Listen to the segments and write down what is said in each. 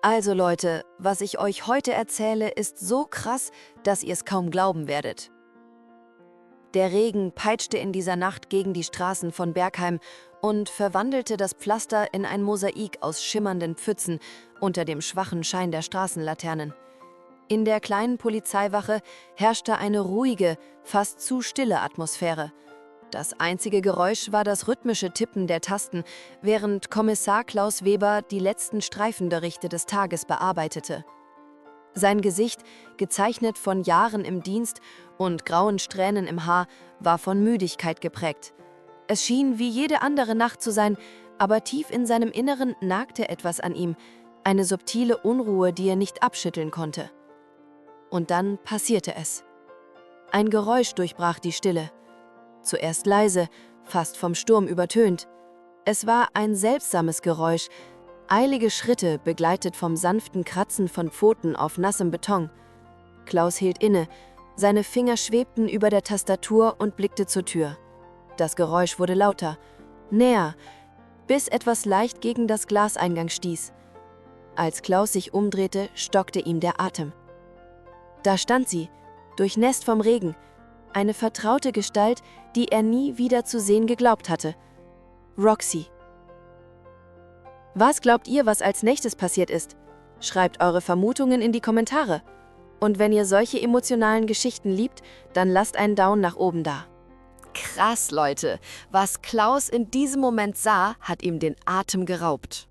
Also Leute, was ich euch heute erzähle, ist so krass, dass ihr es kaum glauben werdet. Der Regen peitschte in dieser Nacht gegen die Straßen von Bergheim und verwandelte das Pflaster in ein Mosaik aus schimmernden Pfützen unter dem schwachen Schein der Straßenlaternen. In der kleinen Polizeiwache herrschte eine ruhige, fast zu stille Atmosphäre. Das einzige Geräusch war das rhythmische Tippen der Tasten, während Kommissar Klaus Weber die letzten Streifenberichte des Tages bearbeitete. Sein Gesicht, gezeichnet von Jahren im Dienst und grauen Strähnen im Haar, war von Müdigkeit geprägt. Es schien wie jede andere Nacht zu sein, aber tief in seinem Inneren nagte etwas an ihm, eine subtile Unruhe, die er nicht abschütteln konnte. Und dann passierte es. Ein Geräusch durchbrach die Stille. Zuerst leise, fast vom Sturm übertönt. Es war ein seltsames Geräusch, eilige Schritte begleitet vom sanften Kratzen von Pfoten auf nassem Beton. Klaus hielt inne, seine Finger schwebten über der Tastatur und blickte zur Tür. Das Geräusch wurde lauter, näher, bis etwas leicht gegen das Glaseingang stieß. Als Klaus sich umdrehte, stockte ihm der Atem. Da stand sie, durchnässt vom Regen, eine vertraute Gestalt, die er nie wieder zu sehen geglaubt hatte. Roxy. Was glaubt ihr, was als nächstes passiert ist? Schreibt eure Vermutungen in die Kommentare. Und wenn ihr solche emotionalen Geschichten liebt, dann lasst einen Daumen nach oben da. Krass, Leute. Was Klaus in diesem Moment sah, hat ihm den Atem geraubt.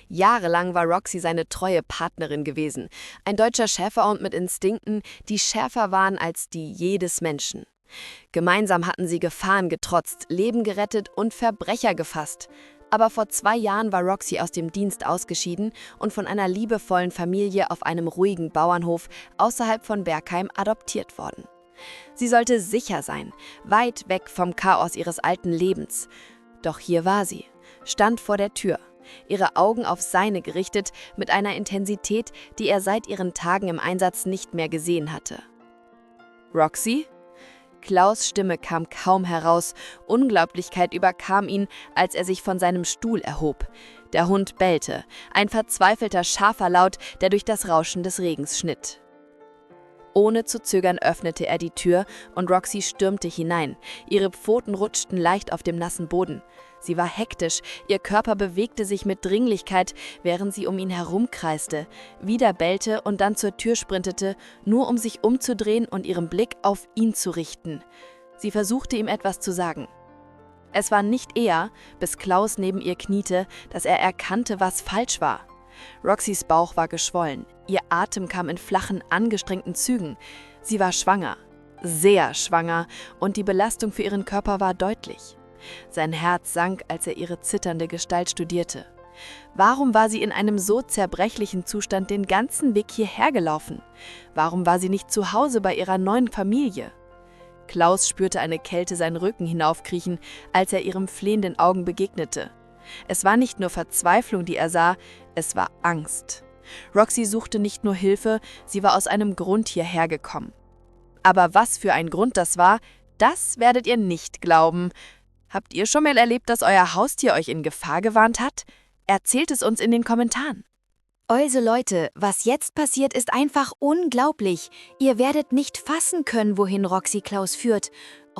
Jahrelang war Roxy seine treue Partnerin gewesen. Ein deutscher Schäferhund mit Instinkten, die schärfer waren als die jedes Menschen. Gemeinsam hatten sie Gefahren getrotzt, Leben gerettet und Verbrecher gefasst. Aber vor 2 Jahren war Roxy aus dem Dienst ausgeschieden und von einer liebevollen Familie auf einem ruhigen Bauernhof außerhalb von Bergheim adoptiert worden. Sie sollte sicher sein, weit weg vom Chaos ihres alten Lebens. Doch hier war sie, stand vor der Tür, ihre Augen auf seine gerichtet, mit einer Intensität, die er seit ihren Tagen im Einsatz nicht mehr gesehen hatte. Roxy? Klaus' Stimme kam kaum heraus, Unglaublichkeit überkam ihn, als er sich von seinem Stuhl erhob. Der Hund bellte, ein verzweifelter, scharfer Laut, der durch das Rauschen des Regens schnitt. Ohne zu zögern öffnete er die Tür und Roxy stürmte hinein. Ihre Pfoten rutschten leicht auf dem nassen Boden. Sie war hektisch, ihr Körper bewegte sich mit Dringlichkeit, während sie um ihn herumkreiste, wieder bellte und dann zur Tür sprintete, nur um sich umzudrehen und ihren Blick auf ihn zu richten. Sie versuchte ihm etwas zu sagen. Es war nicht eher, bis Klaus neben ihr kniete, dass er erkannte, was falsch war. Roxys Bauch war geschwollen, ihr Atem kam in flachen, angestrengten Zügen. Sie war schwanger, sehr schwanger, und die Belastung für ihren Körper war deutlich. Sein Herz sank, als er ihre zitternde Gestalt studierte. Warum war sie in einem so zerbrechlichen Zustand den ganzen Weg hierher gelaufen? Warum war sie nicht zu Hause bei ihrer neuen Familie? Klaus spürte eine Kälte seinen Rücken hinaufkriechen, als er ihrem flehenden Augen begegnete. Es war nicht nur Verzweiflung, die er sah, es war Angst. Roxy suchte nicht nur Hilfe, sie war aus einem Grund hierher gekommen. Aber was für ein Grund das war, das werdet ihr nicht glauben. Habt ihr schon mal erlebt, dass euer Haustier euch in Gefahr gewarnt hat? Erzählt es uns in den Kommentaren. Also Leute, was jetzt passiert, ist einfach unglaublich. Ihr werdet nicht fassen können, wohin Roxy Klaus führt.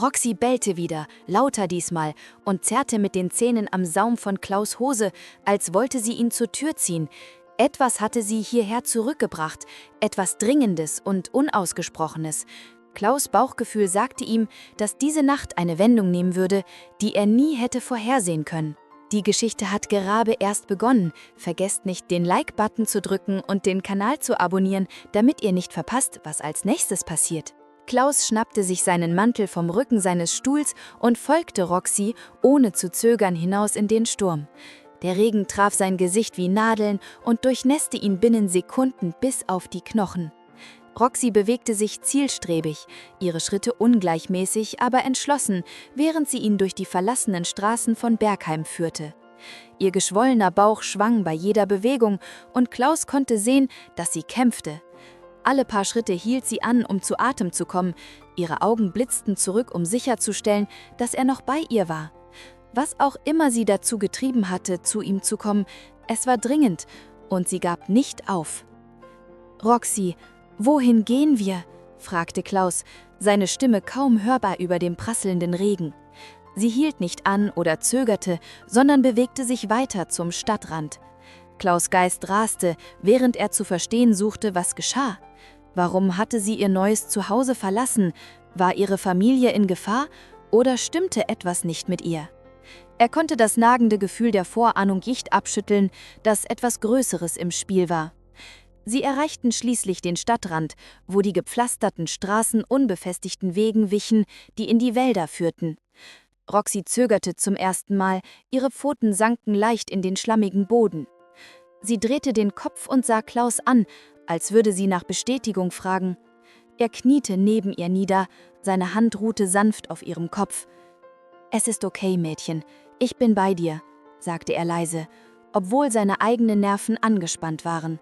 Roxy bellte wieder, lauter diesmal, und zerrte mit den Zähnen am Saum von Klaus' Hose, als wollte sie ihn zur Tür ziehen. Etwas hatte sie hierher zurückgebracht, etwas Dringendes und Unausgesprochenes. Klaus' Bauchgefühl sagte ihm, dass diese Nacht eine Wendung nehmen würde, die er nie hätte vorhersehen können. Die Geschichte hat gerade erst begonnen. Vergesst nicht, den Like-Button zu drücken und den Kanal zu abonnieren, damit ihr nicht verpasst, was als nächstes passiert. Klaus schnappte sich seinen Mantel vom Rücken seines Stuhls und folgte Roxy, ohne zu zögern, hinaus in den Sturm. Der Regen traf sein Gesicht wie Nadeln und durchnässte ihn binnen Sekunden bis auf die Knochen. Roxy bewegte sich zielstrebig, ihre Schritte ungleichmäßig, aber entschlossen, während sie ihn durch die verlassenen Straßen von Bergheim führte. Ihr geschwollener Bauch schwang bei jeder Bewegung und Klaus konnte sehen, dass sie kämpfte. Alle paar Schritte hielt sie an, um zu Atem zu kommen. Ihre Augen blitzten zurück, um sicherzustellen, dass er noch bei ihr war. Was auch immer sie dazu getrieben hatte, zu ihm zu kommen, es war dringend Und sie gab nicht auf. »Roxy, wohin gehen wir?« fragte Klaus, seine Stimme kaum hörbar über dem prasselnden Regen. Sie hielt nicht an oder zögerte, sondern bewegte sich weiter zum Stadtrand. Klaus' Geist raste, während er zu verstehen suchte, was geschah. Warum hatte sie ihr neues Zuhause verlassen? War ihre Familie in Gefahr oder stimmte etwas nicht mit ihr? Er konnte das nagende Gefühl der Vorahnung nicht abschütteln, dass etwas Größeres im Spiel war. Sie erreichten schließlich den Stadtrand, wo die gepflasterten Straßen unbefestigten Wegen wichen, die in die Wälder führten. Roxy zögerte zum ersten Mal, ihre Pfoten sanken leicht in den schlammigen Boden. Sie drehte den Kopf und sah Klaus an, als würde sie nach Bestätigung fragen. Er kniete neben ihr nieder, seine Hand ruhte sanft auf ihrem Kopf. »Es ist okay, Mädchen, ich bin bei dir«, sagte er leise, obwohl seine eigenen Nerven angespannt waren.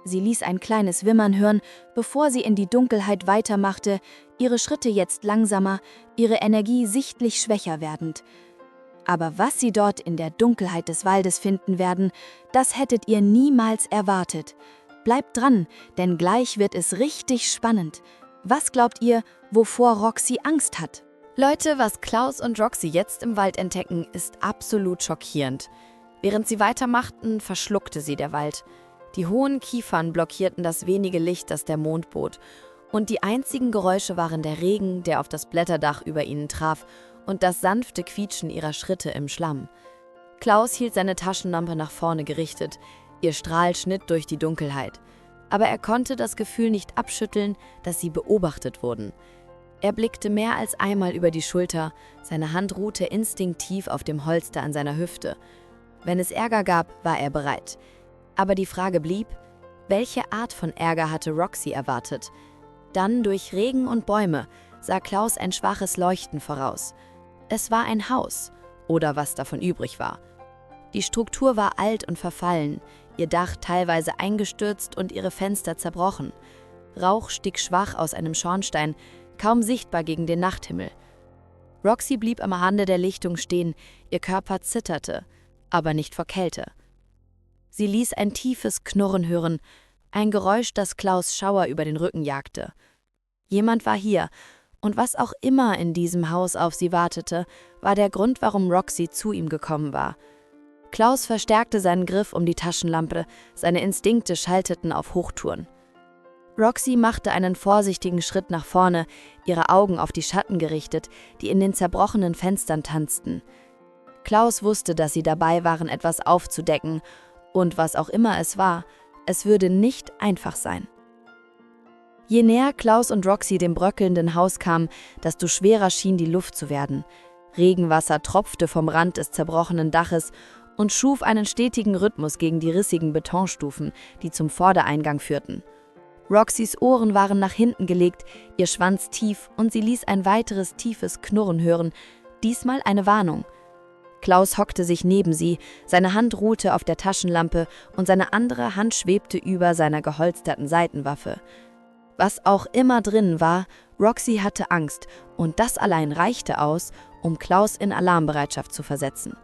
Sie ließ ein kleines Wimmern hören, bevor sie in die Dunkelheit weitermachte, ihre Schritte jetzt langsamer, ihre Energie sichtlich schwächer werdend. Aber was sie dort in der Dunkelheit des Waldes finden werden, das hättet ihr niemals erwartet. Bleibt dran, denn gleich wird es richtig spannend. Was glaubt ihr, wovor Roxy Angst hat? Leute, was Klaus und Roxy jetzt im Wald entdecken, ist absolut schockierend. Während sie weitermachten, verschluckte sie der Wald. Die hohen Kiefern blockierten das wenige Licht, das der Mond bot. Und die einzigen Geräusche waren der Regen, der auf das Blätterdach über ihnen traf, und das sanfte Quietschen ihrer Schritte im Schlamm. Klaus hielt seine Taschenlampe nach vorne gerichtet. Ihr Strahl schnitt durch die Dunkelheit. Aber er konnte das Gefühl nicht abschütteln, dass sie beobachtet wurden. Er blickte mehr als einmal über die Schulter, seine Hand ruhte instinktiv auf dem Holster an seiner Hüfte. Wenn es Ärger gab, war er bereit. Aber die Frage blieb, welche Art von Ärger hatte Roxy erwartet? Dann durch Regen und Bäume sah Klaus ein schwaches Leuchten voraus. Es war ein Haus, oder was davon übrig war. Die Struktur war alt und verfallen, ihr Dach teilweise eingestürzt und ihre Fenster zerbrochen. Rauch stieg schwach aus einem Schornstein, kaum sichtbar gegen den Nachthimmel. Roxy blieb am Rande der Lichtung stehen, ihr Körper zitterte, aber nicht vor Kälte. Sie ließ ein tiefes Knurren hören, ein Geräusch, das Klaus Schauer über den Rücken jagte. Jemand war hier, und was auch immer in diesem Haus auf sie wartete, war der Grund, warum Roxy zu ihm gekommen war. Klaus verstärkte seinen Griff um die Taschenlampe, seine Instinkte schalteten auf Hochtouren. Roxy machte einen vorsichtigen Schritt nach vorne, ihre Augen auf die Schatten gerichtet, die in den zerbrochenen Fenstern tanzten. Klaus wusste, dass sie dabei waren, etwas aufzudecken, und was auch immer es war, es würde nicht einfach sein. Je näher Klaus und Roxy dem bröckelnden Haus kamen, desto schwerer schien die Luft zu werden. Regenwasser tropfte vom Rand des zerbrochenen Daches und schuf einen stetigen Rhythmus gegen die rissigen Betonstufen, die zum Vordereingang führten. Roxys Ohren waren nach hinten gelegt, ihr Schwanz tief und sie ließ ein weiteres tiefes Knurren hören, diesmal eine Warnung. Klaus hockte sich neben sie, seine Hand ruhte auf der Taschenlampe und seine andere Hand schwebte über seiner geholsterten Seitenwaffe. Was auch immer drin war, Roxy hatte Angst und das allein reichte aus, um Klaus in Alarmbereitschaft zu versetzen.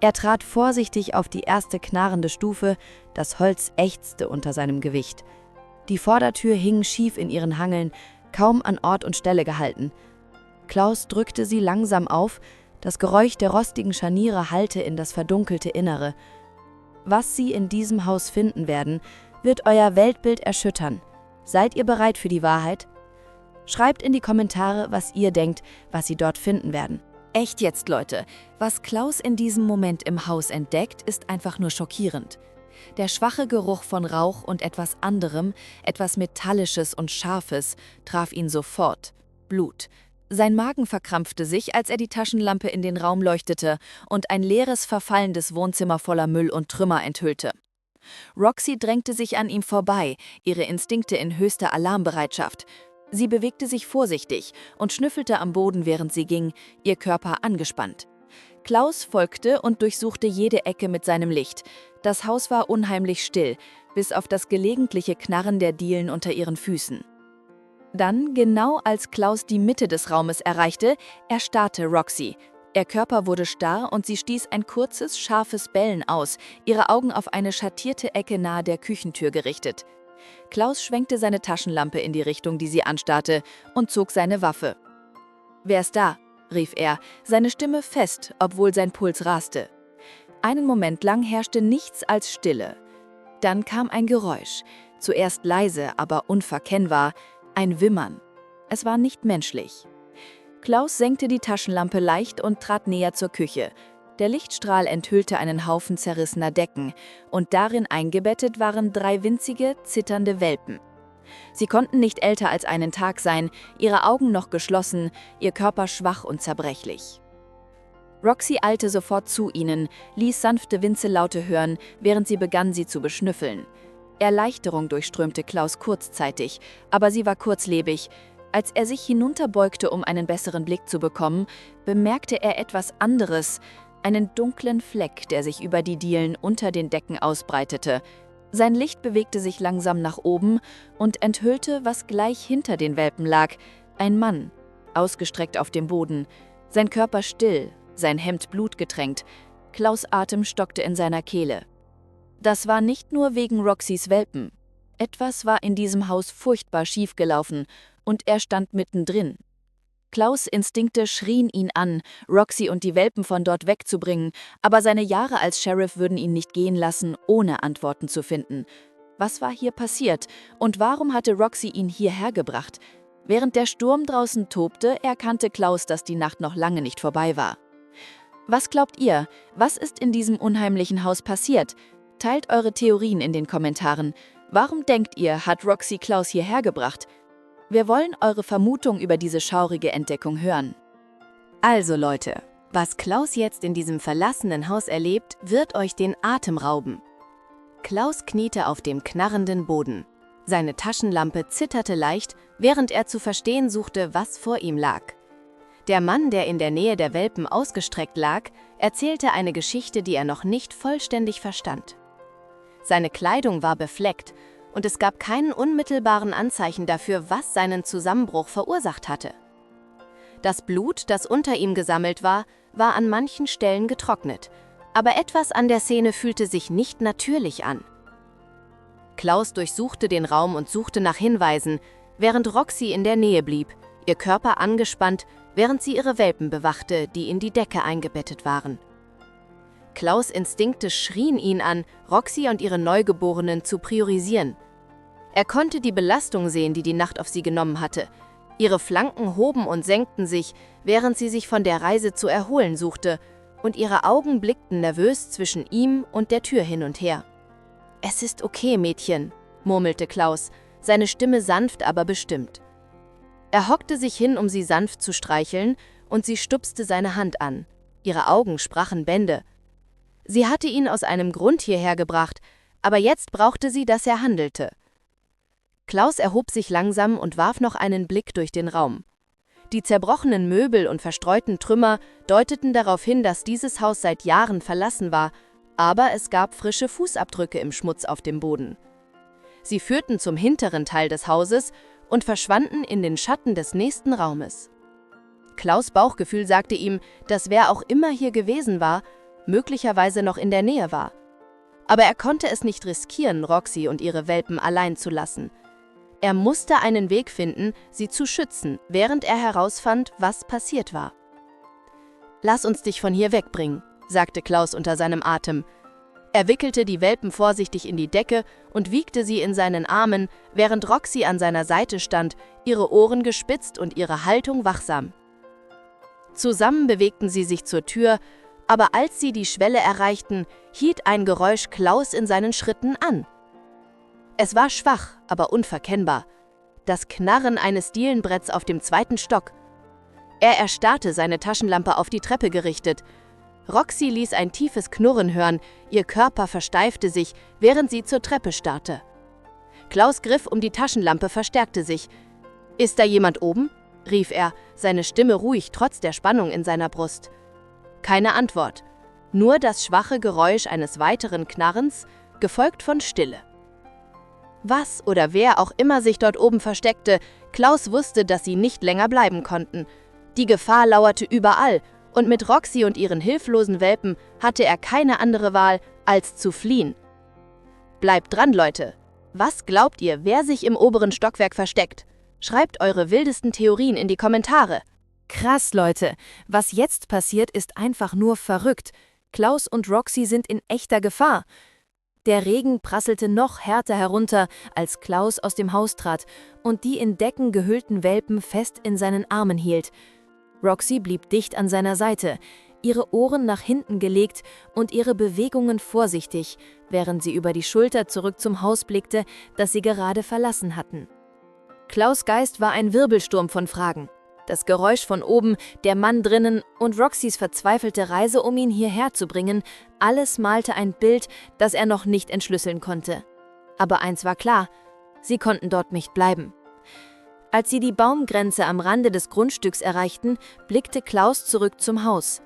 Er trat vorsichtig auf die erste knarrende Stufe, das Holz ächzte unter seinem Gewicht. Die Vordertür hing schief in ihren Hangeln, kaum an Ort und Stelle gehalten. Klaus drückte sie langsam auf, das Geräusch der rostigen Scharniere hallte in das verdunkelte Innere. Was Sie in diesem Haus finden werden, wird euer Weltbild erschüttern. Seid ihr bereit für die Wahrheit? Schreibt in die Kommentare, was ihr denkt, was Sie dort finden werden. Echt jetzt, Leute, was Klaus in diesem Moment im Haus entdeckt, ist einfach nur schockierend. Der schwache Geruch von Rauch und etwas anderem, etwas Metallisches und Scharfes, traf ihn sofort. Blut. Sein Magen verkrampfte sich, als er die Taschenlampe in den Raum leuchtete und ein leeres, verfallendes Wohnzimmer voller Müll und Trümmer enthüllte. Roxy drängte sich an ihm vorbei, ihre Instinkte in höchster Alarmbereitschaft. Sie bewegte sich vorsichtig und schnüffelte am Boden, während sie ging, ihr Körper angespannt. Klaus folgte und durchsuchte jede Ecke mit seinem Licht. Das Haus war unheimlich still, bis auf das gelegentliche Knarren der Dielen unter ihren Füßen. Dann, genau als Klaus die Mitte des Raumes erreichte, erstarrte Roxy. Ihr Körper wurde starr und sie stieß ein kurzes, scharfes Bellen aus, ihre Augen auf eine schattierte Ecke nahe der Küchentür gerichtet. Klaus schwenkte seine Taschenlampe in die Richtung, die sie anstarrte, und zog seine Waffe. »Wer ist da?« rief er, seine Stimme fest, obwohl sein Puls raste. Einen Moment lang herrschte nichts als Stille. Dann kam ein Geräusch, zuerst leise, aber unverkennbar, ein Wimmern. Es war nicht menschlich. Klaus senkte die Taschenlampe leicht und trat näher zur Küche. Der Lichtstrahl enthüllte einen Haufen zerrissener Decken, und darin eingebettet waren 3 winzige, zitternde Welpen. Sie konnten nicht älter als einen Tag sein, ihre Augen noch geschlossen, ihr Körper schwach und zerbrechlich. Roxy eilte sofort zu ihnen, ließ sanfte Winzellaute hören, während sie begann, sie zu beschnüffeln. Erleichterung durchströmte Klaus kurzzeitig, aber sie war kurzlebig. Als er sich hinunterbeugte, um einen besseren Blick zu bekommen, bemerkte er etwas anderes, einen dunklen Fleck, der sich über die Dielen unter den Decken ausbreitete. Sein Licht bewegte sich langsam nach oben und enthüllte, was gleich hinter den Welpen lag, ein Mann, ausgestreckt auf dem Boden, sein Körper still, sein Hemd blutgetränkt. Klaus' Atem stockte in seiner Kehle. Das war nicht nur wegen Roxys Welpen. Etwas war in diesem Haus furchtbar schiefgelaufen, und er stand mittendrin. Klaus' Instinkte schrien ihn an, Roxy und die Welpen von dort wegzubringen, aber seine Jahre als Sheriff würden ihn nicht gehen lassen, ohne Antworten zu finden. Was war hier passiert und warum hatte Roxy ihn hierher gebracht? Während der Sturm draußen tobte, erkannte Klaus, dass die Nacht noch lange nicht vorbei war. Was glaubt ihr? Was ist in diesem unheimlichen Haus passiert? Teilt eure Theorien in den Kommentaren. Warum denkt ihr, hat Roxy Klaus hierher gebracht? Wir wollen eure Vermutung über diese schaurige Entdeckung hören. Also Leute, was Klaus jetzt in diesem verlassenen Haus erlebt, wird euch den Atem rauben. Klaus kniete auf dem knarrenden Boden. Seine Taschenlampe zitterte leicht, während er zu verstehen suchte, was vor ihm lag. Der Mann, der in der Nähe der Welpen ausgestreckt lag, erzählte eine Geschichte, die er noch nicht vollständig verstand. Seine Kleidung war befleckt, und es gab keinen unmittelbaren Anzeichen dafür, was seinen Zusammenbruch verursacht hatte. Das Blut, das unter ihm gesammelt war, war an manchen Stellen getrocknet, aber etwas an der Szene fühlte sich nicht natürlich an. Klaus durchsuchte den Raum und suchte nach Hinweisen, während Roxy in der Nähe blieb, ihr Körper angespannt, während sie ihre Welpen bewachte, die in die Decke eingebettet waren. Klaus' Instinkte schrien ihn an, Roxy und ihre Neugeborenen zu priorisieren. Er konnte die Belastung sehen, die die Nacht auf sie genommen hatte. Ihre Flanken hoben und senkten sich, während sie sich von der Reise zu erholen suchte, und ihre Augen blickten nervös zwischen ihm und der Tür hin und her. »Es ist okay, Mädchen«, murmelte Klaus, seine Stimme sanft, aber bestimmt. Er hockte sich hin, um sie sanft zu streicheln, und sie stupste seine Hand an. Ihre Augen sprachen Bände. Sie hatte ihn aus einem Grund hierher gebracht, aber jetzt brauchte sie, dass er handelte. Klaus erhob sich langsam und warf noch einen Blick durch den Raum. Die zerbrochenen Möbel und verstreuten Trümmer deuteten darauf hin, dass dieses Haus seit Jahren verlassen war, aber es gab frische Fußabdrücke im Schmutz auf dem Boden. Sie führten zum hinteren Teil des Hauses und verschwanden in den Schatten des nächsten Raumes. Klaus' Bauchgefühl sagte ihm, dass wer auch immer hier gewesen war, möglicherweise noch in der Nähe war. Aber er konnte es nicht riskieren, Roxy und ihre Welpen allein zu lassen. Er musste einen Weg finden, sie zu schützen, während er herausfand, was passiert war. »Lass uns dich von hier wegbringen«, sagte Klaus unter seinem Atem. Er wickelte die Welpen vorsichtig in die Decke und wiegte sie in seinen Armen, während Roxy an seiner Seite stand, ihre Ohren gespitzt und ihre Haltung wachsam. Zusammen bewegten sie sich zur Tür, aber als sie die Schwelle erreichten, hielt ein Geräusch Klaus in seinen Schritten an. Es war schwach, aber unverkennbar. Das Knarren eines Dielenbretts auf dem 2. Stock. Er erstarrte, seine Taschenlampe auf die Treppe gerichtet. Roxy ließ ein tiefes Knurren hören, ihr Körper versteifte sich, während sie zur Treppe starrte. Klaus' Griff um die Taschenlampe verstärkte sich. »Ist da jemand oben?« rief er, seine Stimme ruhig trotz der Spannung in seiner Brust. Keine Antwort, nur das schwache Geräusch eines weiteren Knarrens, gefolgt von Stille. Was oder wer auch immer sich dort oben versteckte, Klaus wusste, dass sie nicht länger bleiben konnten. Die Gefahr lauerte überall, Und mit Roxy und ihren hilflosen Welpen hatte er keine andere Wahl, als zu fliehen. Bleibt dran, Leute! Was glaubt ihr, wer sich im oberen Stockwerk versteckt? Schreibt eure wildesten Theorien in die Kommentare. Krass, Leute. Was jetzt passiert, ist einfach nur verrückt. Klaus und Roxy sind in echter Gefahr. Der Regen prasselte noch härter herunter, als Klaus aus dem Haus trat und die in Decken gehüllten Welpen fest in seinen Armen hielt. Roxy blieb dicht an seiner Seite, ihre Ohren nach hinten gelegt und ihre Bewegungen vorsichtig, während sie über die Schulter zurück zum Haus blickte, das sie gerade verlassen hatten. Klaus' Geist war ein Wirbelsturm von Fragen. Das Geräusch von oben, der Mann drinnen und Roxys verzweifelte Reise, um ihn hierher zu bringen, alles malte ein Bild, das er noch nicht entschlüsseln konnte. Aber eins war klar, sie konnten dort nicht bleiben. Als sie die Baumgrenze am Rande des Grundstücks erreichten, blickte Klaus zurück zum Haus.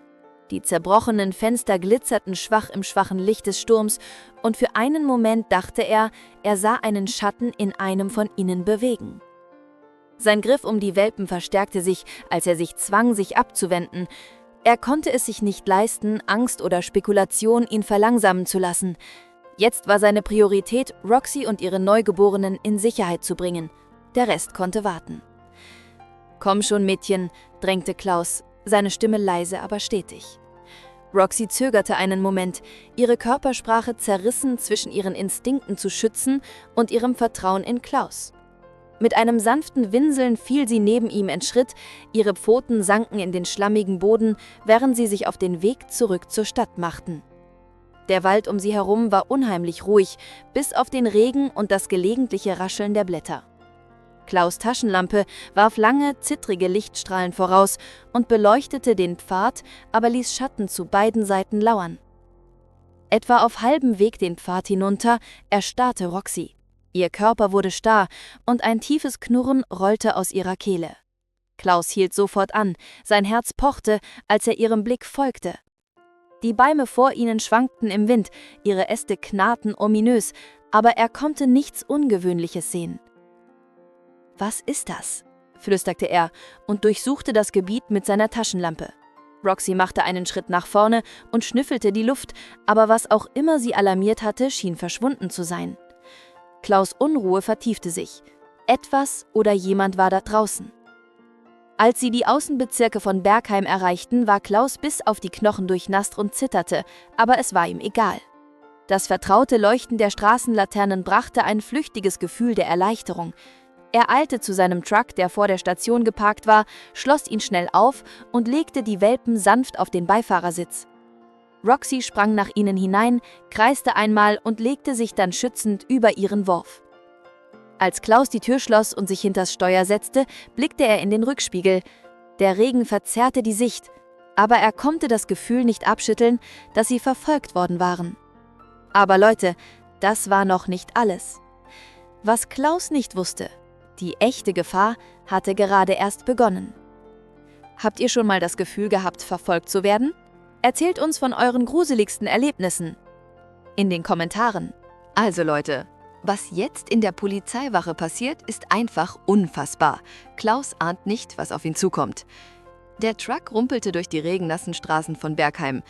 Die zerbrochenen Fenster glitzerten schwach im schwachen Licht des Sturms und für einen Moment dachte er sah einen Schatten in einem von ihnen bewegen. Sein Griff um die Welpen verstärkte sich, als er sich zwang, sich abzuwenden. Er konnte es sich nicht leisten, Angst oder Spekulation ihn verlangsamen zu lassen. Jetzt war seine Priorität, Roxy und ihre Neugeborenen in Sicherheit zu bringen. Der Rest konnte warten. »Komm schon, Mädchen«, drängte Klaus, seine Stimme leise, aber stetig. Roxy zögerte einen Moment, ihre Körpersprache zerrissen zwischen ihren Instinkten zu schützen und ihrem Vertrauen in Klaus. Mit einem sanften Winseln fiel sie neben ihm in Schritt, ihre Pfoten sanken in den schlammigen Boden, während sie sich auf den Weg zurück zur Stadt machten. Der Wald um sie herum war unheimlich ruhig, bis auf den Regen und das gelegentliche Rascheln der Blätter. Klaus' Taschenlampe warf lange, zittrige Lichtstrahlen voraus und beleuchtete den Pfad, aber ließ Schatten zu beiden Seiten lauern. Etwa auf halbem Weg den Pfad hinunter erstarrte Roxy. Ihr Körper wurde starr und ein tiefes Knurren rollte aus ihrer Kehle. Klaus hielt sofort an, sein Herz pochte, als er ihrem Blick folgte. Die Bäume vor ihnen schwankten im Wind, ihre Äste knarrten ominös, aber er konnte nichts Ungewöhnliches sehen. »Was ist das?« flüsterte er und durchsuchte das Gebiet mit seiner Taschenlampe. Roxy machte einen Schritt nach vorne und schnüffelte die Luft, aber was auch immer sie alarmiert hatte, schien verschwunden zu sein. Klaus' Unruhe vertiefte sich. Etwas oder jemand war da draußen. Als sie die Außenbezirke von Bergheim erreichten, war Klaus bis auf die Knochen durchnasst und zitterte, aber es war ihm egal. Das vertraute Leuchten der Straßenlaternen brachte ein flüchtiges Gefühl der Erleichterung. Er eilte zu seinem Truck, der vor der Station geparkt war, schloss ihn schnell auf und legte die Welpen sanft auf den Beifahrersitz. Roxy sprang nach ihnen hinein, kreiste einmal und legte sich dann schützend über ihren Wurf. Als Klaus die Tür schloss und sich hinters Steuer setzte, blickte er in den Rückspiegel. Der Regen verzerrte die Sicht, aber er konnte das Gefühl nicht abschütteln, dass sie verfolgt worden waren. Aber Leute, das war noch nicht alles. Was Klaus nicht wusste: Die echte Gefahr hatte gerade erst begonnen. Habt ihr schon mal das Gefühl gehabt, verfolgt zu werden? Erzählt uns von euren gruseligsten Erlebnissen in den Kommentaren. Also Leute, was jetzt in der Polizeiwache passiert, ist einfach unfassbar. Klaus ahnt nicht, was auf ihn zukommt. Der Truck rumpelte durch die regennassen Straßen von Bergheim.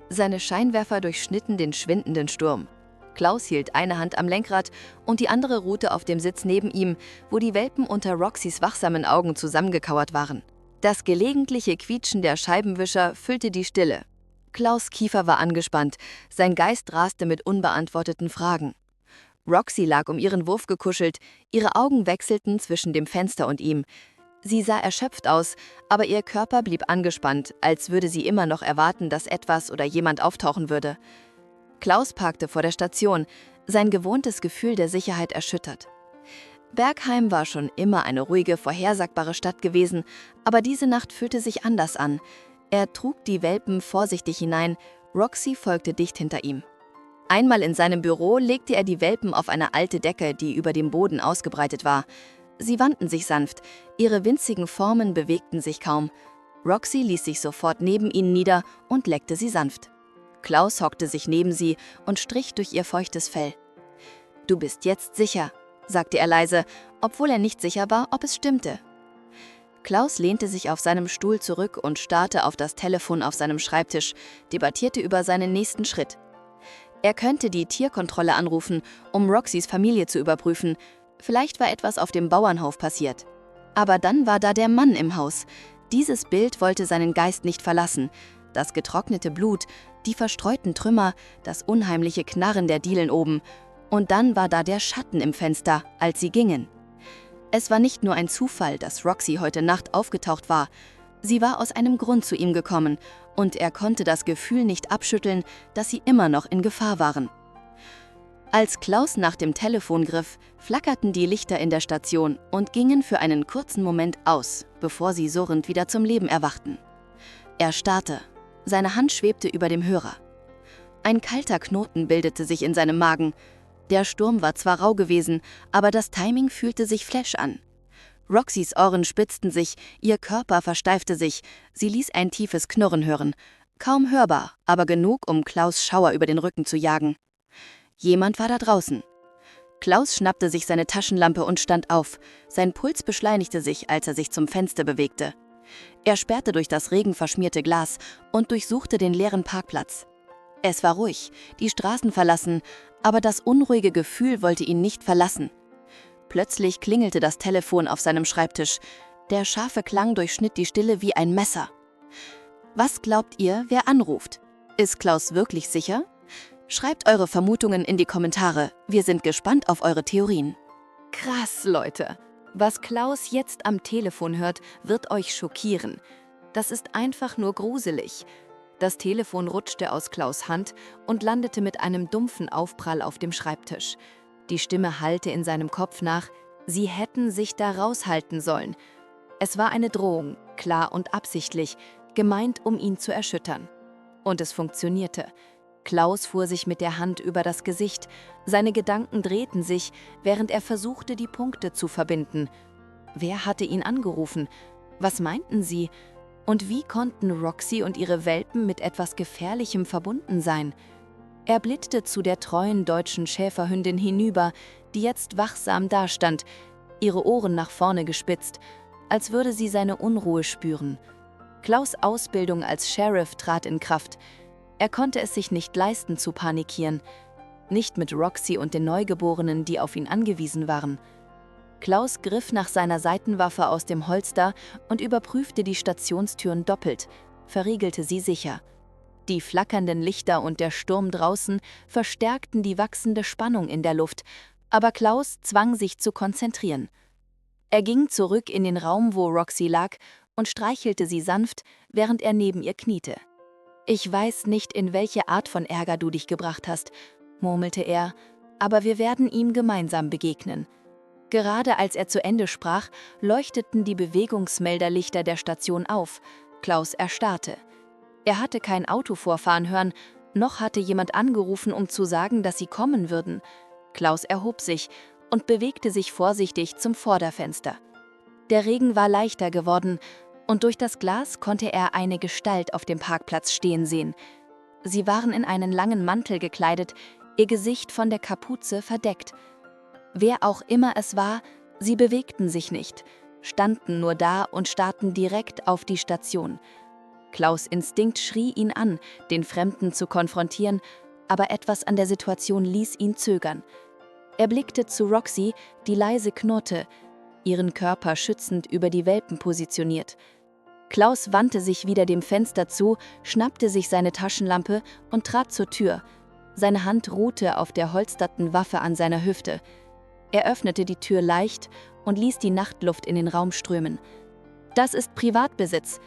Seine Scheinwerfer durchschnitten den schwindenden Sturm. Klaus hielt eine Hand am Lenkrad und die andere ruhte auf dem Sitz neben ihm, wo die Welpen unter Roxys wachsamen Augen zusammengekauert waren. Das gelegentliche Quietschen der Scheibenwischer füllte die Stille. Klaus' Kiefer war angespannt, sein Geist raste mit unbeantworteten Fragen. Roxy lag um ihren Wurf gekuschelt, ihre Augen wechselten zwischen dem Fenster und ihm. Sie sah erschöpft aus, aber ihr Körper blieb angespannt, als würde sie immer noch erwarten, dass etwas oder jemand auftauchen würde. Klaus parkte vor der Station, sein gewohntes Gefühl der Sicherheit erschüttert. Bergheim war schon immer eine ruhige, vorhersagbare Stadt gewesen, aber diese Nacht fühlte sich anders an. Er trug die Welpen vorsichtig hinein, Roxy folgte dicht hinter ihm. Einmal in seinem Büro legte er die Welpen auf eine alte Decke, die über dem Boden ausgebreitet war. Sie wandten sich sanft, ihre winzigen Formen bewegten sich kaum. Roxy ließ sich sofort neben ihnen nieder und leckte sie sanft. Klaus hockte sich neben sie und strich durch ihr feuchtes Fell. »Du bist jetzt sicher«, sagte er leise, obwohl er nicht sicher war, ob es stimmte. Klaus lehnte sich auf seinem Stuhl zurück und starrte auf das Telefon auf seinem Schreibtisch, debattierte über seinen nächsten Schritt. Er könnte die Tierkontrolle anrufen, um Roxys Familie zu überprüfen. Vielleicht war etwas auf dem Bauernhof passiert. Aber dann war da der Mann im Haus. Dieses Bild wollte seinen Geist nicht verlassen. Das getrocknete Blut, die verstreuten Trümmer, das unheimliche Knarren der Dielen oben. Und dann war da der Schatten im Fenster, als sie gingen. Es war nicht nur ein Zufall, dass Roxy heute Nacht aufgetaucht war. Sie war aus einem Grund zu ihm gekommen und er konnte das Gefühl nicht abschütteln, dass sie immer noch in Gefahr waren. Als Klaus nach dem Telefon griff, flackerten die Lichter in der Station und gingen für einen kurzen Moment aus, bevor sie surrend wieder zum Leben erwachten. Er starrte. Seine Hand schwebte über dem Hörer. Ein kalter Knoten bildete sich in seinem Magen. Der Sturm war zwar rau gewesen, aber das Timing fühlte sich Flash an. Roxys Ohren spitzten sich, ihr Körper versteifte sich, sie ließ ein tiefes Knurren hören. Kaum hörbar, aber genug, um Klaus Schauer über den Rücken zu jagen. Jemand war da draußen. Klaus schnappte sich seine Taschenlampe und stand auf. Sein Puls beschleunigte sich, als er sich zum Fenster bewegte. Er sperrte durch das regenverschmierte Glas und durchsuchte den leeren Parkplatz. Es war ruhig, die Straßen verlassen, aber das unruhige Gefühl wollte ihn nicht verlassen. Plötzlich klingelte das Telefon auf seinem Schreibtisch. Der scharfe Klang durchschnitt die Stille wie ein Messer. Was glaubt ihr, wer anruft? Ist Klaus wirklich sicher? Schreibt eure Vermutungen in die Kommentare. Wir sind gespannt auf eure Theorien. Krass, Leute. Was Klaus jetzt am Telefon hört, wird euch schockieren. Das ist einfach nur gruselig. Das Telefon rutschte aus Klaus' Hand und landete mit einem dumpfen Aufprall auf dem Schreibtisch. Die Stimme hallte in seinem Kopf nach, sie hätten sich da raushalten sollen. Es war eine Drohung, klar und absichtlich, gemeint, um ihn zu erschüttern. Und es funktionierte. Klaus fuhr sich mit der Hand über das Gesicht, seine Gedanken drehten sich, während er versuchte, die Punkte zu verbinden. Wer hatte ihn angerufen? Was meinten sie? Und wie konnten Roxy und ihre Welpen mit etwas Gefährlichem verbunden sein? Er blickte zu der treuen deutschen Schäferhündin hinüber, die jetzt wachsam dastand, ihre Ohren nach vorne gespitzt, als würde sie seine Unruhe spüren. Klaus' Ausbildung als Sheriff trat in Kraft. Er konnte es sich nicht leisten zu panikieren. Nicht mit Roxy und den Neugeborenen, die auf ihn angewiesen waren. Klaus griff nach seiner Seitenwaffe aus dem Holster und überprüfte die Stationstüren doppelt, verriegelte sie sicher. Die flackernden Lichter und der Sturm draußen verstärkten die wachsende Spannung in der Luft, aber Klaus zwang sich zu konzentrieren. Er ging zurück in den Raum, wo Roxy lag, und streichelte sie sanft, während er neben ihr kniete. »Ich weiß nicht, in welche Art von Ärger du dich gebracht hast«, murmelte er, »aber wir werden ihm gemeinsam begegnen.« Gerade als er zu Ende sprach, leuchteten die Bewegungsmelderlichter der Station auf. Klaus erstarrte. Er hatte kein Auto vorfahren hören, noch hatte jemand angerufen, um zu sagen, dass sie kommen würden. Klaus erhob sich und bewegte sich vorsichtig zum Vorderfenster. Der Regen war leichter geworden und durch das Glas konnte er eine Gestalt auf dem Parkplatz stehen sehen. Sie waren in einen langen Mantel gekleidet, ihr Gesicht von der Kapuze verdeckt. Wer auch immer es war, sie bewegten sich nicht, standen nur da und starrten direkt auf die Station. Klaus' Instinkt schrie ihn an, den Fremden zu konfrontieren, aber etwas an der Situation ließ ihn zögern. Er blickte zu Roxy, die leise knurrte, ihren Körper schützend über die Welpen positioniert. Klaus wandte sich wieder dem Fenster zu, schnappte sich seine Taschenlampe und trat zur Tür. Seine Hand ruhte auf der holsterten Waffe an seiner Hüfte. Er öffnete die Tür leicht und ließ die Nachtluft in den Raum strömen. »Das ist Privatbesitz«,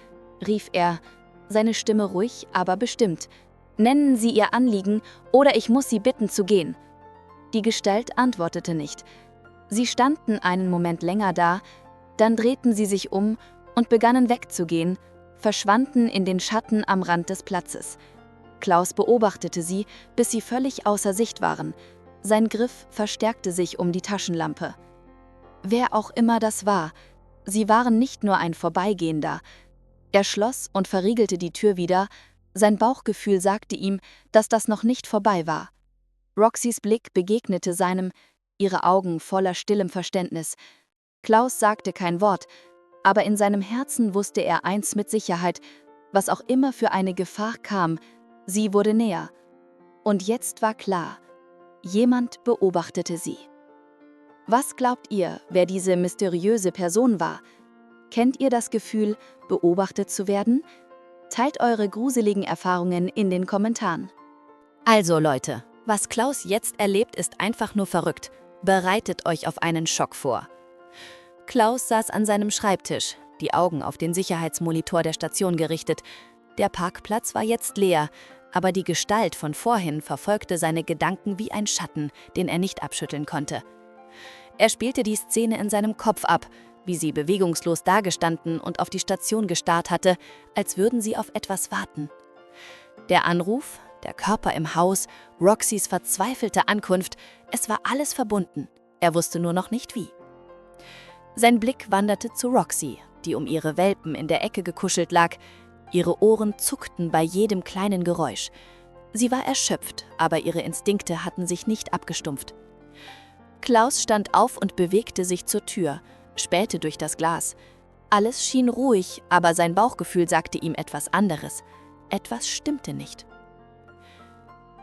rief er, seine Stimme ruhig, aber bestimmt. »Nennen Sie Ihr Anliegen, oder ich muss Sie bitten zu gehen.« Die Gestalt antwortete nicht. Sie standen einen Moment länger da, dann drehten sie sich um und begannen wegzugehen, verschwanden in den Schatten am Rand des Platzes. Klaus beobachtete sie, bis sie völlig außer Sicht waren. Sein Griff verstärkte sich um die Taschenlampe. Wer auch immer das war, sie waren nicht nur ein Vorbeigehender. Er schloss und verriegelte die Tür wieder. Sein Bauchgefühl sagte ihm, dass das noch nicht vorbei war. Roxys Blick begegnete seinem, ihre Augen voller stillem Verständnis. Klaus sagte kein Wort. Aber in seinem Herzen wusste er eins mit Sicherheit: Was auch immer für eine Gefahr kam, sie wurde näher. Und jetzt war klar: Jemand beobachtete sie. Was glaubt ihr, wer diese mysteriöse Person war? Kennt ihr das Gefühl, beobachtet zu werden? Teilt eure gruseligen Erfahrungen in den Kommentaren. Also Leute, was Klaus jetzt erlebt, ist einfach nur verrückt. Bereitet euch auf einen Schock vor. Klaus saß an seinem Schreibtisch, die Augen auf den Sicherheitsmonitor der Station gerichtet. Der Parkplatz war jetzt leer, aber die Gestalt von vorhin verfolgte seine Gedanken wie ein Schatten, den er nicht abschütteln konnte. Er spielte die Szene in seinem Kopf ab, wie sie bewegungslos dagestanden und auf die Station gestarrt hatte, als würden sie auf etwas warten. Der Anruf, der Körper im Haus, Roxys verzweifelte Ankunft, es war alles verbunden. Er wusste nur noch nicht wie. Sein Blick wanderte zu Roxy, die um ihre Welpen in der Ecke gekuschelt lag. Ihre Ohren zuckten bei jedem kleinen Geräusch. Sie war erschöpft, aber ihre Instinkte hatten sich nicht abgestumpft. Klaus stand auf und bewegte sich zur Tür, spähte durch das Glas. Alles schien ruhig, aber sein Bauchgefühl sagte ihm etwas anderes. Etwas stimmte nicht.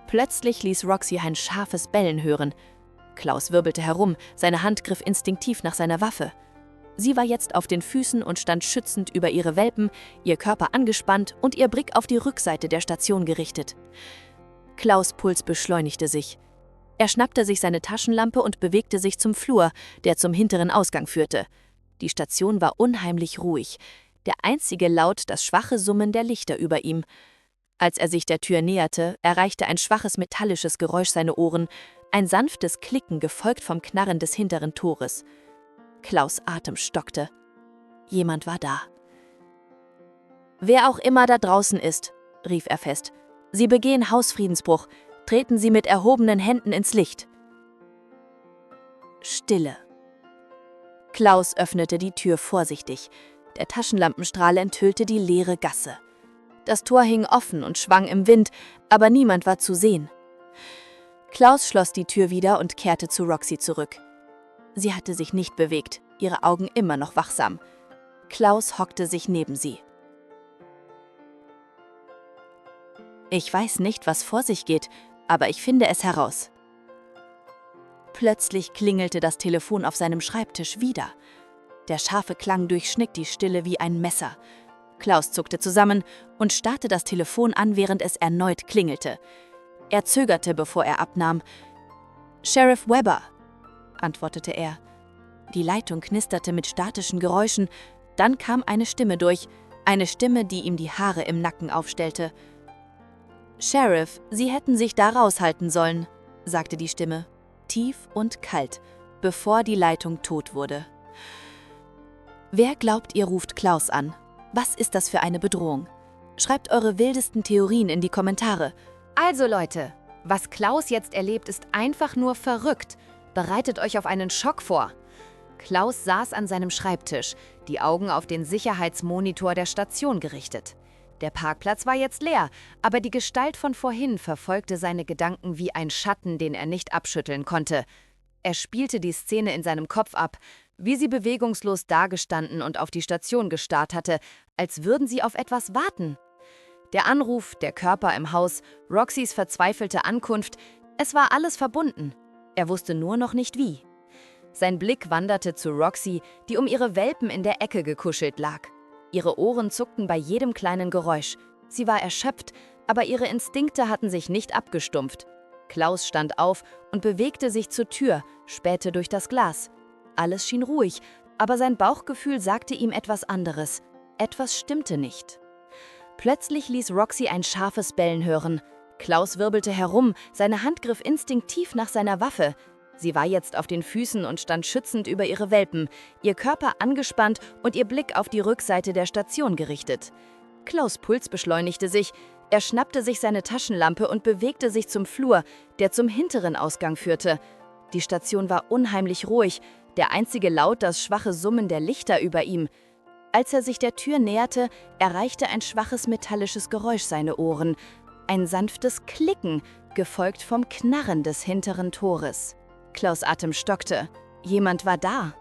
Plötzlich ließ Roxy ein scharfes Bellen hören. Klaus wirbelte herum, seine Hand griff instinktiv nach seiner Waffe. Sie war jetzt auf den Füßen und stand schützend über ihre Welpen, ihr Körper angespannt und ihr Blick auf die Rückseite der Station gerichtet. Klaus' Puls beschleunigte sich. Er schnappte sich seine Taschenlampe und bewegte sich zum Flur, der zum hinteren Ausgang führte. Die Station war unheimlich ruhig. Der einzige Laut das schwache Summen der Lichter über ihm. Als er sich der Tür näherte, erreichte ein schwaches metallisches Geräusch seine Ohren, ein sanftes Klicken gefolgt vom Knarren des hinteren Tores. Klaus' Atem stockte. Jemand war da. »Wer auch immer da draußen ist«, rief er fest. »Sie begehen Hausfriedensbruch. Treten Sie mit erhobenen Händen ins Licht.« Stille. Klaus öffnete die Tür vorsichtig. Der Taschenlampenstrahl enthüllte die leere Gasse. Das Tor hing offen und schwang im Wind, aber niemand war zu sehen. Klaus schloss die Tür wieder und kehrte zu Roxy zurück. Sie hatte sich nicht bewegt, ihre Augen immer noch wachsam. Klaus hockte sich neben sie. »Ich weiß nicht, was vor sich geht, aber ich finde es heraus.« Plötzlich klingelte das Telefon auf seinem Schreibtisch wieder. Der scharfe Klang durchschnitt die Stille wie ein Messer. Klaus zuckte zusammen und starrte das Telefon an, während es erneut klingelte. Er zögerte, bevor er abnahm. »Sheriff Webber«, antwortete er. Die Leitung knisterte mit statischen Geräuschen. Dann kam eine Stimme durch, eine Stimme, die ihm die Haare im Nacken aufstellte. »Sheriff, Sie hätten sich da raushalten sollen«, sagte die Stimme, tief und kalt, bevor die Leitung tot wurde. Wer glaubt ihr, ruft Klaus an? Was ist das für eine Bedrohung? Schreibt eure wildesten Theorien in die Kommentare. Also Leute, was Klaus jetzt erlebt, ist einfach nur verrückt. Bereitet euch auf einen Schock vor. Klaus saß an seinem Schreibtisch, die Augen auf den Sicherheitsmonitor der Station gerichtet. Der Parkplatz war jetzt leer, aber die Gestalt von vorhin verfolgte seine Gedanken wie ein Schatten, den er nicht abschütteln konnte. Er spielte die Szene in seinem Kopf ab, wie sie bewegungslos dagestanden und auf die Station gestarrt hatte, als würden sie auf etwas warten. Der Anruf, der Körper im Haus, Roxys verzweifelte Ankunft, es war alles verbunden. Er wusste nur noch nicht wie. Sein Blick wanderte zu Roxy, die um ihre Welpen in der Ecke gekuschelt lag. Ihre Ohren zuckten bei jedem kleinen Geräusch. Sie war erschöpft, aber ihre Instinkte hatten sich nicht abgestumpft. Klaus stand auf und bewegte sich zur Tür, spähte durch das Glas. Alles schien ruhig, aber sein Bauchgefühl sagte ihm etwas anderes. Etwas stimmte nicht. Plötzlich ließ Roxy ein scharfes Bellen hören. Klaus wirbelte herum, seine Hand griff instinktiv nach seiner Waffe. Sie war jetzt auf den Füßen und stand schützend über ihre Welpen, ihr Körper angespannt und ihr Blick auf die Rückseite der Station gerichtet. Klaus' Puls beschleunigte sich, er schnappte sich seine Taschenlampe und bewegte sich zum Flur, der zum hinteren Ausgang führte. Die Station war unheimlich ruhig, der einzige Laut das schwache Summen der Lichter über ihm. Als er sich der Tür näherte, erreichte ein schwaches metallisches Geräusch seine Ohren. Ein sanftes Klicken, gefolgt vom Knarren des hinteren Tores. Klaus' Atem stockte. Jemand war da.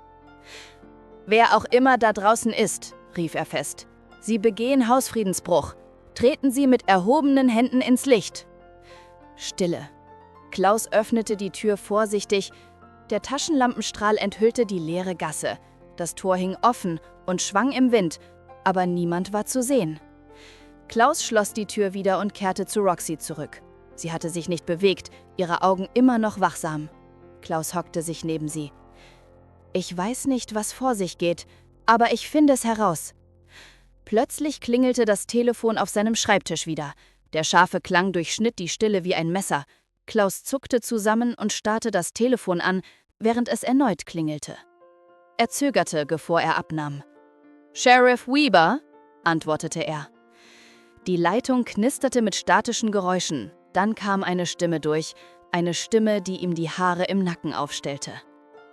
»Wer auch immer da draußen ist«, rief er fest, »Sie begehen Hausfriedensbruch. Treten Sie mit erhobenen Händen ins Licht.« Stille. Klaus öffnete die Tür vorsichtig. Der Taschenlampenstrahl enthüllte die leere Gasse. Das Tor hing offen und schwang im Wind, aber niemand war zu sehen. Klaus schloss die Tür wieder und kehrte zu Roxy zurück. Sie hatte sich nicht bewegt, ihre Augen immer noch wachsam. Klaus hockte sich neben sie. »Ich weiß nicht, was vor sich geht, aber ich finde es heraus.« Plötzlich klingelte das Telefon auf seinem Schreibtisch wieder. Der scharfe Klang durchschnitt die Stille wie ein Messer. Klaus zuckte zusammen und starrte das Telefon an, während es erneut klingelte. Er zögerte, bevor er abnahm. »Sheriff Weber?« antwortete er. Die Leitung knisterte mit statischen Geräuschen. Dann kam eine Stimme durch, eine Stimme, die ihm die Haare im Nacken aufstellte.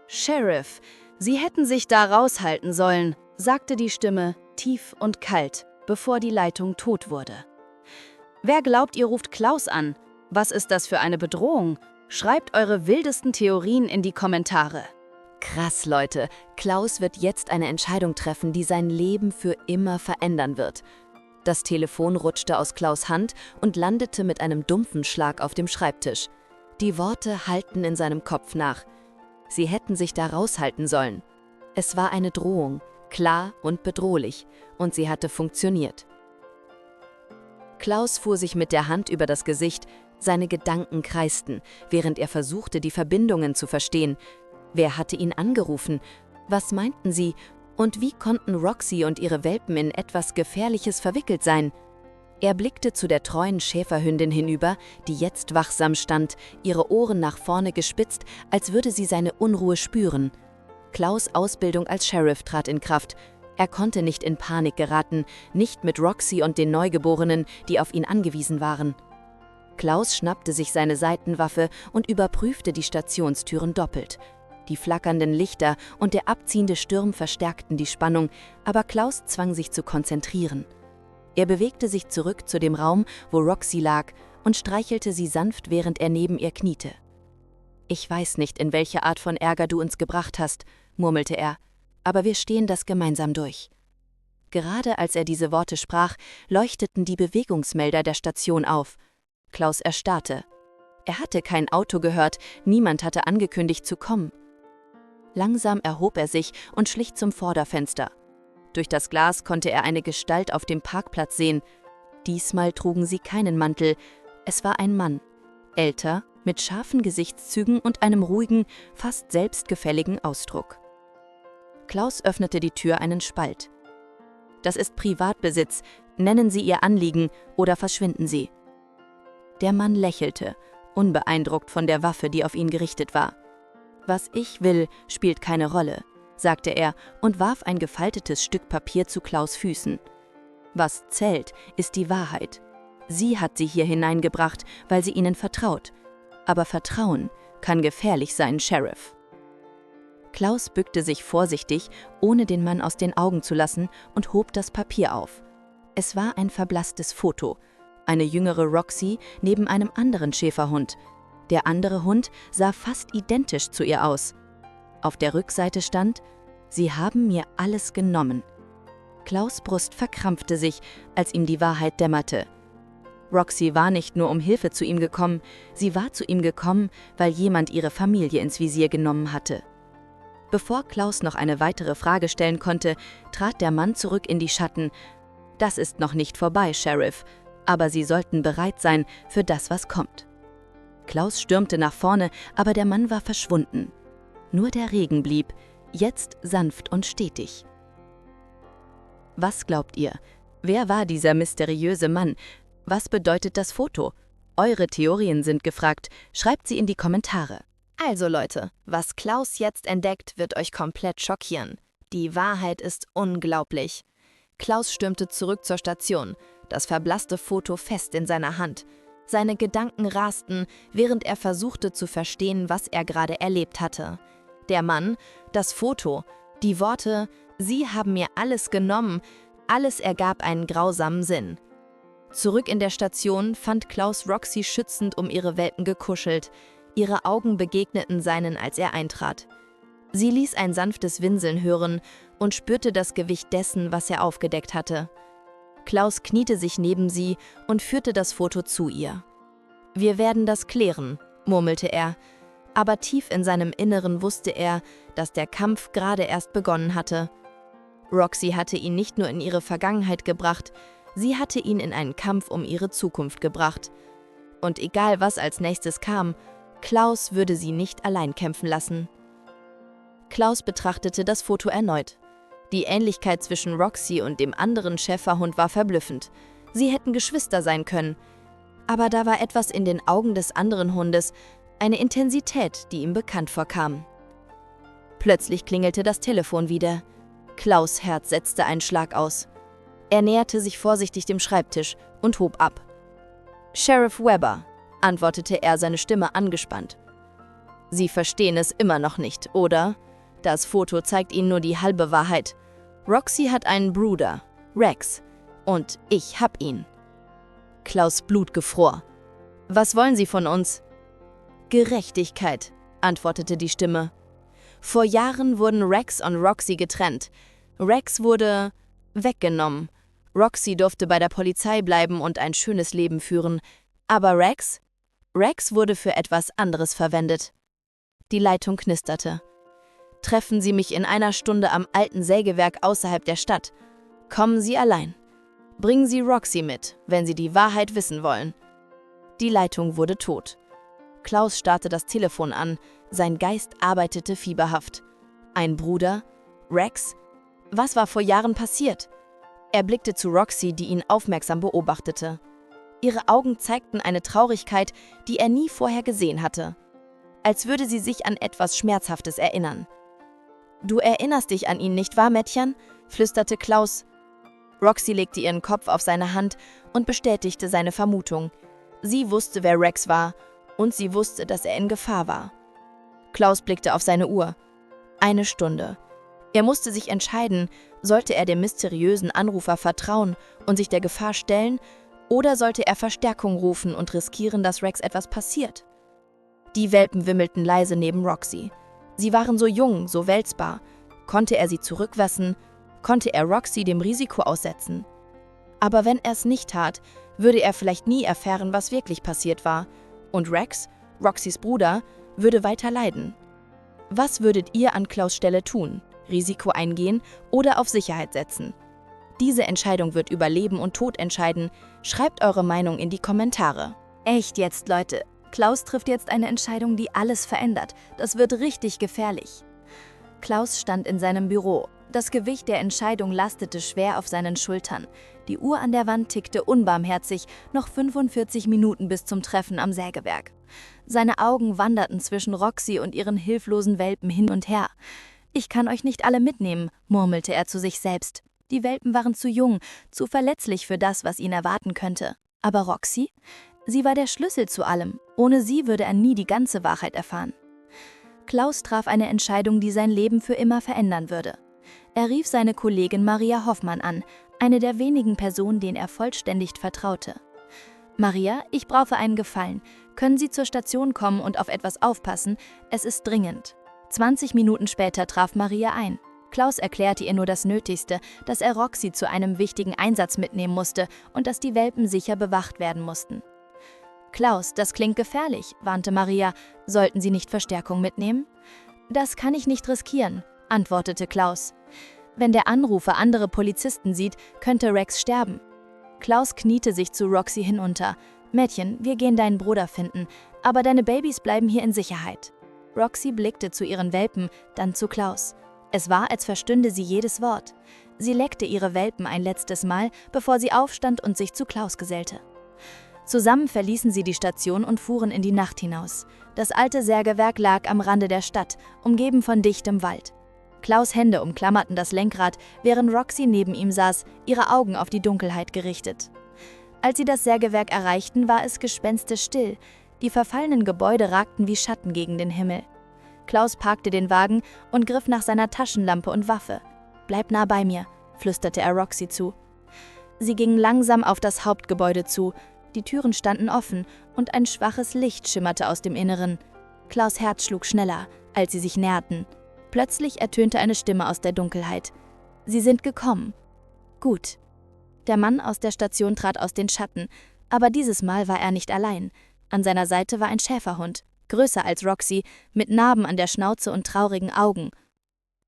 »Sheriff, Sie hätten sich da raushalten sollen«, sagte die Stimme, tief und kalt, bevor die Leitung tot wurde. »Wer glaubt, ihr ruft Klaus an? Was ist das für eine Bedrohung? Schreibt eure wildesten Theorien in die Kommentare.« Krass, Leute. Klaus wird jetzt eine Entscheidung treffen, die sein Leben für immer verändern wird. Das Telefon rutschte aus Klaus' Hand und landete mit einem dumpfen Schlag auf dem Schreibtisch. Die Worte hallten in seinem Kopf nach. Sie hätten sich da raushalten sollen. Es war eine Drohung, klar und bedrohlich, und sie hatte funktioniert. Klaus fuhr sich mit der Hand über das Gesicht, seine Gedanken kreisten, während er versuchte, die Verbindungen zu verstehen. Wer hatte ihn angerufen? Was meinten sie? Und wie konnten Roxy und ihre Welpen in etwas Gefährliches verwickelt sein? Er blickte zu der treuen Schäferhündin hinüber, die jetzt wachsam stand, ihre Ohren nach vorne gespitzt, als würde sie seine Unruhe spüren. Klaus' Ausbildung als Sheriff trat in Kraft. Er konnte nicht in Panik geraten, nicht mit Roxy und den Neugeborenen, die auf ihn angewiesen waren. Klaus schnappte sich seine Seitenwaffe und überprüfte die Stationstüren doppelt. Die flackernden Lichter und der abziehende Sturm verstärkten die Spannung, aber Klaus zwang sich zu konzentrieren. Er bewegte sich zurück zu dem Raum, wo Roxy lag, und streichelte sie sanft, während er neben ihr kniete. »Ich weiß nicht, in welche Art von Ärger du uns gebracht hast«, murmelte er, »aber wir stehen das gemeinsam durch.« Gerade als er diese Worte sprach, leuchteten die Bewegungsmelder der Station auf. Klaus erstarrte. Er hatte kein Auto gehört, niemand hatte angekündigt zu kommen. Langsam erhob er sich und schlich zum Vorderfenster. Durch das Glas konnte er eine Gestalt auf dem Parkplatz sehen. Diesmal trugen sie keinen Mantel. Es war ein Mann, älter, mit scharfen Gesichtszügen und einem ruhigen, fast selbstgefälligen Ausdruck. Klaus öffnete die Tür einen Spalt. »Das ist Privatbesitz. Nennen Sie Ihr Anliegen oder verschwinden Sie.« Der Mann lächelte, unbeeindruckt von der Waffe, die auf ihn gerichtet war. »Was ich will, spielt keine Rolle«, sagte er und warf ein gefaltetes Stück Papier zu Klaus' Füßen. »Was zählt, ist die Wahrheit. Sie hat sie hier hineingebracht, weil sie Ihnen vertraut. Aber Vertrauen kann gefährlich sein, Sheriff.« Klaus bückte sich vorsichtig, ohne den Mann aus den Augen zu lassen, und hob das Papier auf. Es war ein verblasstes Foto. Eine jüngere Roxy neben einem anderen Schäferhund. Der andere Hund sah fast identisch zu ihr aus. Auf der Rückseite stand: »Sie haben mir alles genommen.« Klaus' Brust verkrampfte sich, als ihm die Wahrheit dämmerte. Roxy war nicht nur um Hilfe zu ihm gekommen, sie war zu ihm gekommen, weil jemand ihre Familie ins Visier genommen hatte. Bevor Klaus noch eine weitere Frage stellen konnte, trat der Mann zurück in die Schatten. »Das ist noch nicht vorbei, Sheriff, aber Sie sollten bereit sein für das, was kommt.« Klaus stürmte nach vorne, aber der Mann war verschwunden. Nur der Regen blieb, jetzt sanft und stetig. Was glaubt ihr? Wer war dieser mysteriöse Mann? Was bedeutet das Foto? Eure Theorien sind gefragt. Schreibt sie in die Kommentare. Also Leute, was Klaus jetzt entdeckt, wird euch komplett schockieren. Die Wahrheit ist unglaublich. Klaus stürmte zurück zur Station, das verblasste Foto fest in seiner Hand. Seine Gedanken rasten, während er versuchte zu verstehen, was er gerade erlebt hatte. Der Mann, das Foto, die Worte, »Sie haben mir alles genommen«, alles ergab einen grausamen Sinn. Zurück in der Station fand Klaus Roxy schützend um ihre Welpen gekuschelt. Ihre Augen begegneten seinen, als er eintrat. Sie ließ ein sanftes Winseln hören und spürte das Gewicht dessen, was er aufgedeckt hatte. Klaus kniete sich neben sie und führte das Foto zu ihr. »Wir werden das klären«, murmelte er, aber tief in seinem Inneren wusste er, dass der Kampf gerade erst begonnen hatte. Roxy hatte ihn nicht nur in ihre Vergangenheit gebracht, sie hatte ihn in einen Kampf um ihre Zukunft gebracht. Und egal was als nächstes kam, Klaus würde sie nicht allein kämpfen lassen. Klaus betrachtete das Foto erneut. Die Ähnlichkeit zwischen Roxy und dem anderen Schäferhund war verblüffend. Sie hätten Geschwister sein können. Aber da war etwas in den Augen des anderen Hundes, eine Intensität, die ihm bekannt vorkam. Plötzlich klingelte das Telefon wieder. Klaus' Herz setzte einen Schlag aus. Er näherte sich vorsichtig dem Schreibtisch und hob ab. »Sheriff Webber«, antwortete er, seine Stimme angespannt. »Sie verstehen es immer noch nicht, oder? Das Foto zeigt Ihnen nur die halbe Wahrheit. Roxy hat einen Bruder, Rex, und ich hab ihn.« Klaus' Blut gefror. »Was wollen Sie von uns?« »Gerechtigkeit«, antwortete die Stimme. »Vor Jahren wurden Rex und Roxy getrennt. Rex wurde weggenommen. Roxy durfte bei der Polizei bleiben und ein schönes Leben führen. Aber Rex wurde für etwas anderes verwendet.« Die Leitung knisterte. »Treffen Sie mich in einer Stunde am alten Sägewerk außerhalb der Stadt. Kommen Sie allein. Bringen Sie Roxy mit, wenn Sie die Wahrheit wissen wollen.« Die Leitung wurde tot. Klaus starrte das Telefon an, sein Geist arbeitete fieberhaft. Ein Bruder? Rex? Was war vor Jahren passiert? Er blickte zu Roxy, die ihn aufmerksam beobachtete. Ihre Augen zeigten eine Traurigkeit, die er nie vorher gesehen hatte. Als würde sie sich an etwas Schmerzhaftes erinnern. »Du erinnerst dich an ihn, nicht wahr, Mädchen?« flüsterte Klaus. Roxy legte ihren Kopf auf seine Hand und bestätigte seine Vermutung. Sie wusste, wer Rex war, und sie wusste, dass er in Gefahr war. Klaus blickte auf seine Uhr. 1 Stunde. Er musste sich entscheiden, sollte er dem mysteriösen Anrufer vertrauen und sich der Gefahr stellen, oder sollte er Verstärkung rufen und riskieren, dass Rex etwas passiert? Die Welpen wimmelten leise neben Roxy. Sie waren so jung, so wälzbar. Konnte er sie zurücklassen? Konnte er Roxy dem Risiko aussetzen? Aber wenn er es nicht tat, würde er vielleicht nie erfahren, was wirklich passiert war. Und Rex, Roxys Bruder, würde weiter leiden. Was würdet ihr an Klaus' Stelle tun? Risiko eingehen oder auf Sicherheit setzen? Diese Entscheidung wird über Leben und Tod entscheiden. Schreibt eure Meinung in die Kommentare. Echt jetzt, Leute. Klaus trifft jetzt eine Entscheidung, die alles verändert. Das wird richtig gefährlich. Klaus stand in seinem Büro. Das Gewicht der Entscheidung lastete schwer auf seinen Schultern. Die Uhr an der Wand tickte unbarmherzig, noch 45 Minuten bis zum Treffen am Sägewerk. Seine Augen wanderten zwischen Roxy und ihren hilflosen Welpen hin und her. »Ich kann euch nicht alle mitnehmen«, murmelte er zu sich selbst. Die Welpen waren zu jung, zu verletzlich für das, was ihn erwarten könnte. Aber Roxy? Sie war der Schlüssel zu allem. Ohne sie würde er nie die ganze Wahrheit erfahren. Klaus traf eine Entscheidung, die sein Leben für immer verändern würde. Er rief seine Kollegin Maria Hoffmann an, eine der wenigen Personen, denen er vollständig vertraute. »Maria, ich brauche einen Gefallen. Können Sie zur Station kommen und auf etwas aufpassen? Es ist dringend.« 20 Minuten später traf Maria ein. Klaus erklärte ihr nur das Nötigste, dass er Roxy zu einem wichtigen Einsatz mitnehmen musste und dass die Welpen sicher bewacht werden mussten. »Klaus, das klingt gefährlich«, warnte Maria. »Sollten Sie nicht Verstärkung mitnehmen?« »Das kann ich nicht riskieren«, antwortete Klaus. »Wenn der Anrufer andere Polizisten sieht, könnte Rex sterben.« Klaus kniete sich zu Roxy hinunter. »Mädchen, wir gehen deinen Bruder finden, aber deine Babys bleiben hier in Sicherheit.« Roxy blickte zu ihren Welpen, dann zu Klaus. Es war, als verstünde sie jedes Wort. Sie leckte ihre Welpen ein letztes Mal, bevor sie aufstand und sich zu Klaus gesellte. Zusammen verließen sie die Station und fuhren in die Nacht hinaus. Das alte Sägewerk lag am Rande der Stadt, umgeben von dichtem Wald. Klaus' Hände umklammerten das Lenkrad, während Roxy neben ihm saß, ihre Augen auf die Dunkelheit gerichtet. Als sie das Sägewerk erreichten, war es gespenstisch still. Die verfallenen Gebäude ragten wie Schatten gegen den Himmel. Klaus parkte den Wagen und griff nach seiner Taschenlampe und Waffe. »Bleib nah bei mir«, flüsterte er Roxy zu. Sie gingen langsam auf das Hauptgebäude zu. Die Türen standen offen und ein schwaches Licht schimmerte aus dem Inneren. Klaus' Herz schlug schneller, als sie sich näherten. Plötzlich ertönte eine Stimme aus der Dunkelheit. »Sie sind gekommen.« »Gut.« Der Mann aus der Station trat aus den Schatten, aber dieses Mal war er nicht allein. An seiner Seite war ein Schäferhund, größer als Roxy, mit Narben an der Schnauze und traurigen Augen.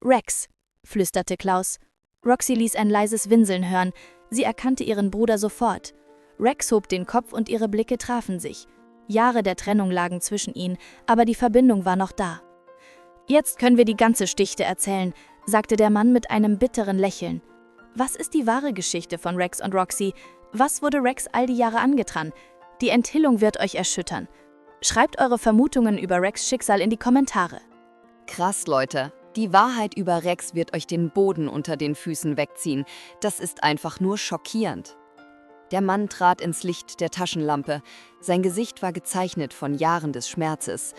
»Rex«, flüsterte Klaus. Roxy ließ ein leises Winseln hören. Sie erkannte ihren Bruder sofort. Rex hob den Kopf und ihre Blicke trafen sich. Jahre der Trennung lagen zwischen ihnen, aber die Verbindung war noch da. »Jetzt können wir die ganze Geschichte erzählen«, sagte der Mann mit einem bitteren Lächeln. »Was ist die wahre Geschichte von Rex und Roxy? Was wurde Rex all die Jahre angetan? Die Enthüllung wird euch erschüttern. Schreibt eure Vermutungen über Rex' Schicksal in die Kommentare.« Krass, Leute. Die Wahrheit über Rex wird euch den Boden unter den Füßen wegziehen. Das ist einfach nur schockierend. Der Mann trat ins Licht der Taschenlampe. Sein Gesicht war gezeichnet von Jahren des Schmerzes.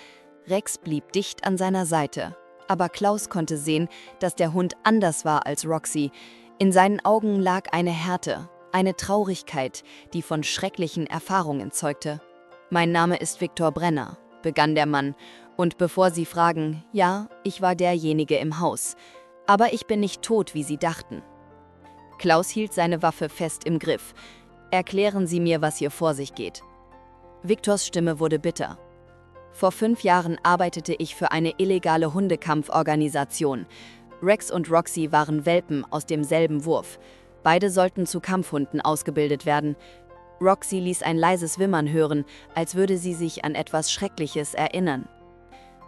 Rex blieb dicht an seiner Seite. Aber Klaus konnte sehen, dass der Hund anders war als Roxy. In seinen Augen lag eine Härte, eine Traurigkeit, die von schrecklichen Erfahrungen zeugte. »Mein Name ist Viktor Brenner«, begann der Mann. »Und bevor Sie fragen, ja, ich war derjenige im Haus. Aber ich bin nicht tot, wie Sie dachten.« Klaus hielt seine Waffe fest im Griff. »Erklären Sie mir, was hier vor sich geht.« Viktors Stimme wurde bitter. »Vor 5 Jahren arbeitete ich für eine illegale Hundekampforganisation. Rex und Roxy waren Welpen aus demselben Wurf. Beide sollten zu Kampfhunden ausgebildet werden. Roxy ließ ein leises Wimmern hören, als würde sie sich an etwas Schreckliches erinnern.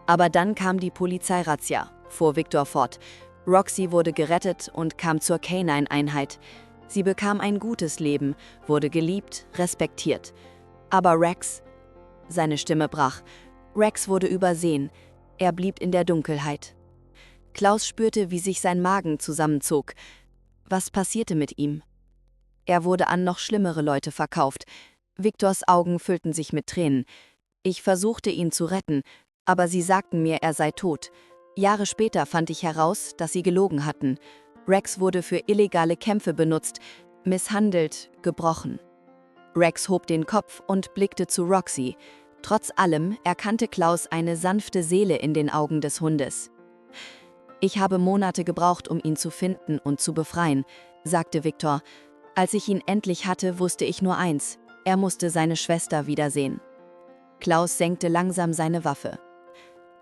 Aber dann kam die Polizeirazzia«, fuhr Viktor fort. »Roxy wurde gerettet und kam zur Canine-Einheit. Sie bekam ein gutes Leben, wurde geliebt, respektiert. Aber Rex«, seine Stimme brach, »Rex wurde übersehen. Er blieb in der Dunkelheit.« Klaus spürte, wie sich sein Magen zusammenzog. Was passierte mit ihm? Er wurde an noch schlimmere Leute verkauft. Viktors Augen füllten sich mit Tränen. Ich versuchte, ihn zu retten, aber sie sagten mir, er sei tot. Jahre später fand ich heraus, dass sie gelogen hatten. Rex wurde für illegale Kämpfe benutzt, misshandelt, gebrochen. Rex hob den Kopf und blickte zu Roxy. Trotz allem erkannte Klaus eine sanfte Seele in den Augen des Hundes. »Ich habe Monate gebraucht, um ihn zu finden und zu befreien«, sagte Viktor. »Als ich ihn endlich hatte, wusste ich nur eins: Er musste seine Schwester wiedersehen.« Klaus senkte langsam seine Waffe.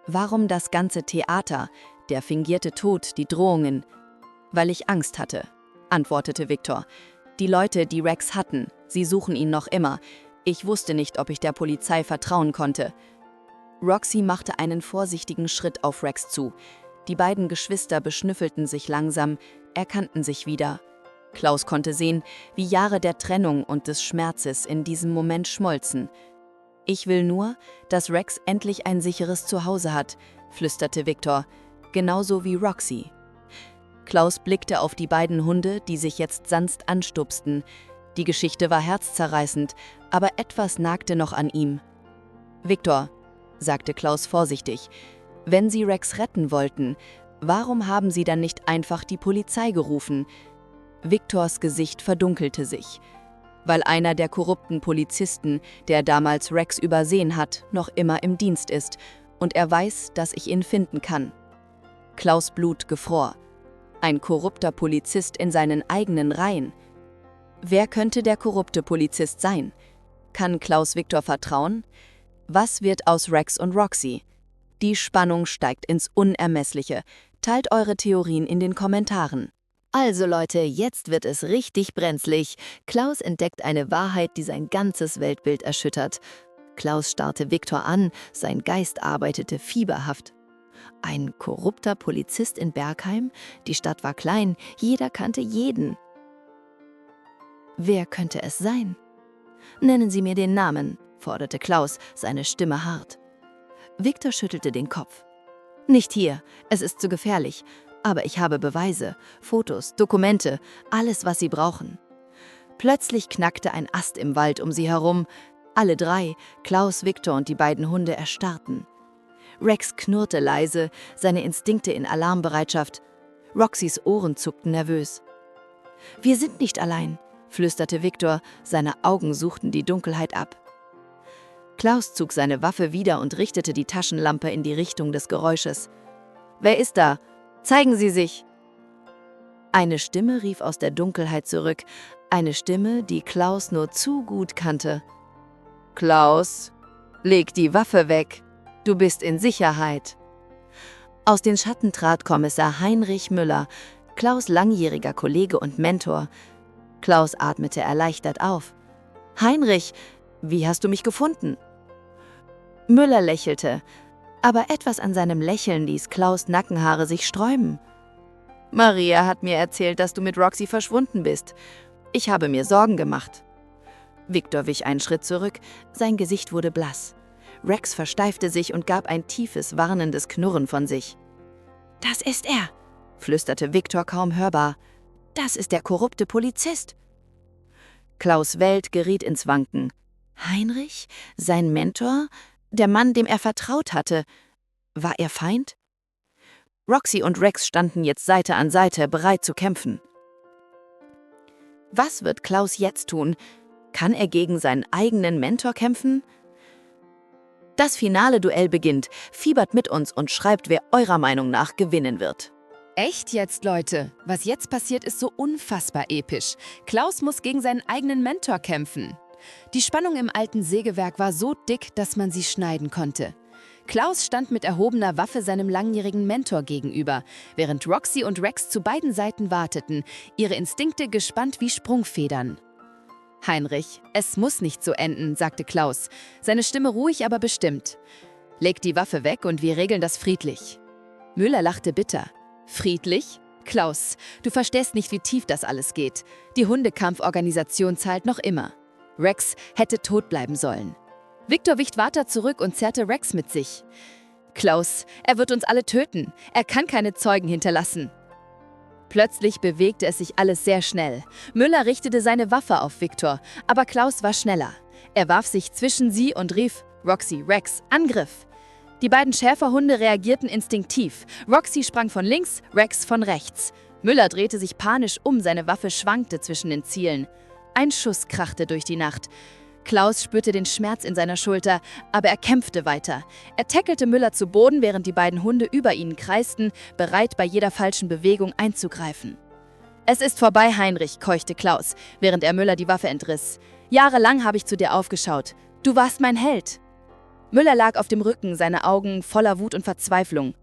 »Warum das ganze Theater, der fingierte Tod, die Drohungen?« »Weil ich Angst hatte«, antwortete Viktor. »Die Leute, die Rex hatten, sie suchen ihn noch immer. Ich wusste nicht, ob ich der Polizei vertrauen konnte.« Roxy machte einen vorsichtigen Schritt auf Rex zu. Die beiden Geschwister beschnüffelten sich langsam, erkannten sich wieder. Klaus konnte sehen, wie Jahre der Trennung und des Schmerzes in diesem Moment schmolzen. »Ich will nur, dass Rex endlich ein sicheres Zuhause hat«, flüsterte Viktor, »genauso wie Roxy.« Klaus blickte auf die beiden Hunde, die sich jetzt sanft anstupsten. Die Geschichte war herzzerreißend, aber etwas nagte noch an ihm. »Viktor«, sagte Klaus vorsichtig, »wenn Sie Rex retten wollten, warum haben Sie dann nicht einfach die Polizei gerufen?« Viktors Gesicht verdunkelte sich. »Weil einer der korrupten Polizisten, der damals Rex übersehen hat, noch immer im Dienst ist, und er weiß, dass ich ihn finden kann.« Klaus' Blut gefror. Ein korrupter Polizist in seinen eigenen Reihen. Wer könnte der korrupte Polizist sein? Kann Klaus Viktor vertrauen? Was wird aus Rex und Roxy? Die Spannung steigt ins Unermessliche. Teilt eure Theorien in den Kommentaren. Also Leute, jetzt wird es richtig brenzlig. Klaus entdeckt eine Wahrheit, die sein ganzes Weltbild erschüttert. Klaus starrte Viktor an, sein Geist arbeitete fieberhaft. Ein korrupter Polizist in Bergheim? Die Stadt war klein, jeder kannte jeden. Wer könnte es sein? »Nennen Sie mir den Namen«, forderte Klaus, seine Stimme hart. Viktor schüttelte den Kopf. »Nicht hier, es ist zu gefährlich. Aber ich habe Beweise, Fotos, Dokumente, alles, was Sie brauchen.« Plötzlich knackte ein Ast im Wald um sie herum. Alle drei, Klaus, Viktor und die beiden Hunde, erstarrten. Rex knurrte leise, seine Instinkte in Alarmbereitschaft. Roxys Ohren zuckten nervös. »Wir sind nicht allein«, flüsterte Viktor, seine Augen suchten die Dunkelheit ab. Klaus zog seine Waffe wieder und richtete die Taschenlampe in die Richtung des Geräusches. »Wer ist da?« Zeigen Sie sich! Eine Stimme rief aus der Dunkelheit zurück, eine Stimme, die Klaus nur zu gut kannte. Klaus, leg die Waffe weg, du bist in Sicherheit. Aus den Schatten trat Kommissar Heinrich Müller, Klaus' langjähriger Kollege und Mentor. Klaus atmete erleichtert auf. Heinrich, wie hast du mich gefunden? Müller lächelte, aber etwas an seinem Lächeln ließ Klaus' Nackenhaare sich sträuben. Maria hat mir erzählt, dass du mit Roxy verschwunden bist. Ich habe mir Sorgen gemacht. Victor wich einen Schritt zurück, sein Gesicht wurde blass. Rex versteifte sich und gab ein tiefes, warnendes Knurren von sich. »Das ist er«, flüsterte Victor kaum hörbar. »Das ist der korrupte Polizist.« Klaus' Welt geriet ins Wanken. Heinrich? Sein Mentor? Der Mann, dem er vertraut hatte? War er Feind? Roxy und Rex standen jetzt Seite an Seite, bereit zu kämpfen. Was wird Klaus jetzt tun? Kann er gegen seinen eigenen Mentor kämpfen? Das finale Duell beginnt. Fiebert mit uns und schreibt, wer eurer Meinung nach gewinnen wird. Echt jetzt, Leute? Was jetzt passiert, ist so unfassbar episch. Klaus muss gegen seinen eigenen Mentor kämpfen. Die Spannung im alten Sägewerk war so dick, dass man sie schneiden konnte. Klaus stand mit erhobener Waffe seinem langjährigen Mentor gegenüber, während Roxy und Rex zu beiden Seiten warteten, ihre Instinkte gespannt wie Sprungfedern. Heinrich, es muss nicht so enden, sagte Klaus, seine Stimme ruhig, aber bestimmt. Leg die Waffe weg und wir regeln das friedlich. Müller lachte bitter. Friedlich? Klaus, du verstehst nicht, wie tief das alles geht. Die Hundekampforganisation zahlt noch immer. Rex hätte tot bleiben sollen. Victor wicht weiter zurück und zerrte Rex mit sich. Klaus, er wird uns alle töten. Er kann keine Zeugen hinterlassen. Plötzlich bewegte es sich alles sehr schnell. Müller richtete seine Waffe auf Victor, aber Klaus war schneller. Er warf sich zwischen sie und rief, Roxy, Rex, Angriff! Die beiden Schäferhunde reagierten instinktiv. Roxy sprang von links, Rex von rechts. Müller drehte sich panisch um, seine Waffe schwankte zwischen den Zielen. Ein Schuss krachte durch die Nacht. Klaus spürte den Schmerz in seiner Schulter, aber er kämpfte weiter. Er tackelte Müller zu Boden, während die beiden Hunde über ihnen kreisten, bereit, bei jeder falschen Bewegung einzugreifen. »Es ist vorbei, Heinrich«, keuchte Klaus, während er Müller die Waffe entriss. »Jahrelang habe ich zu dir aufgeschaut. Du warst mein Held.« Müller lag auf dem Rücken, seine Augen voller Wut und Verzweiflung.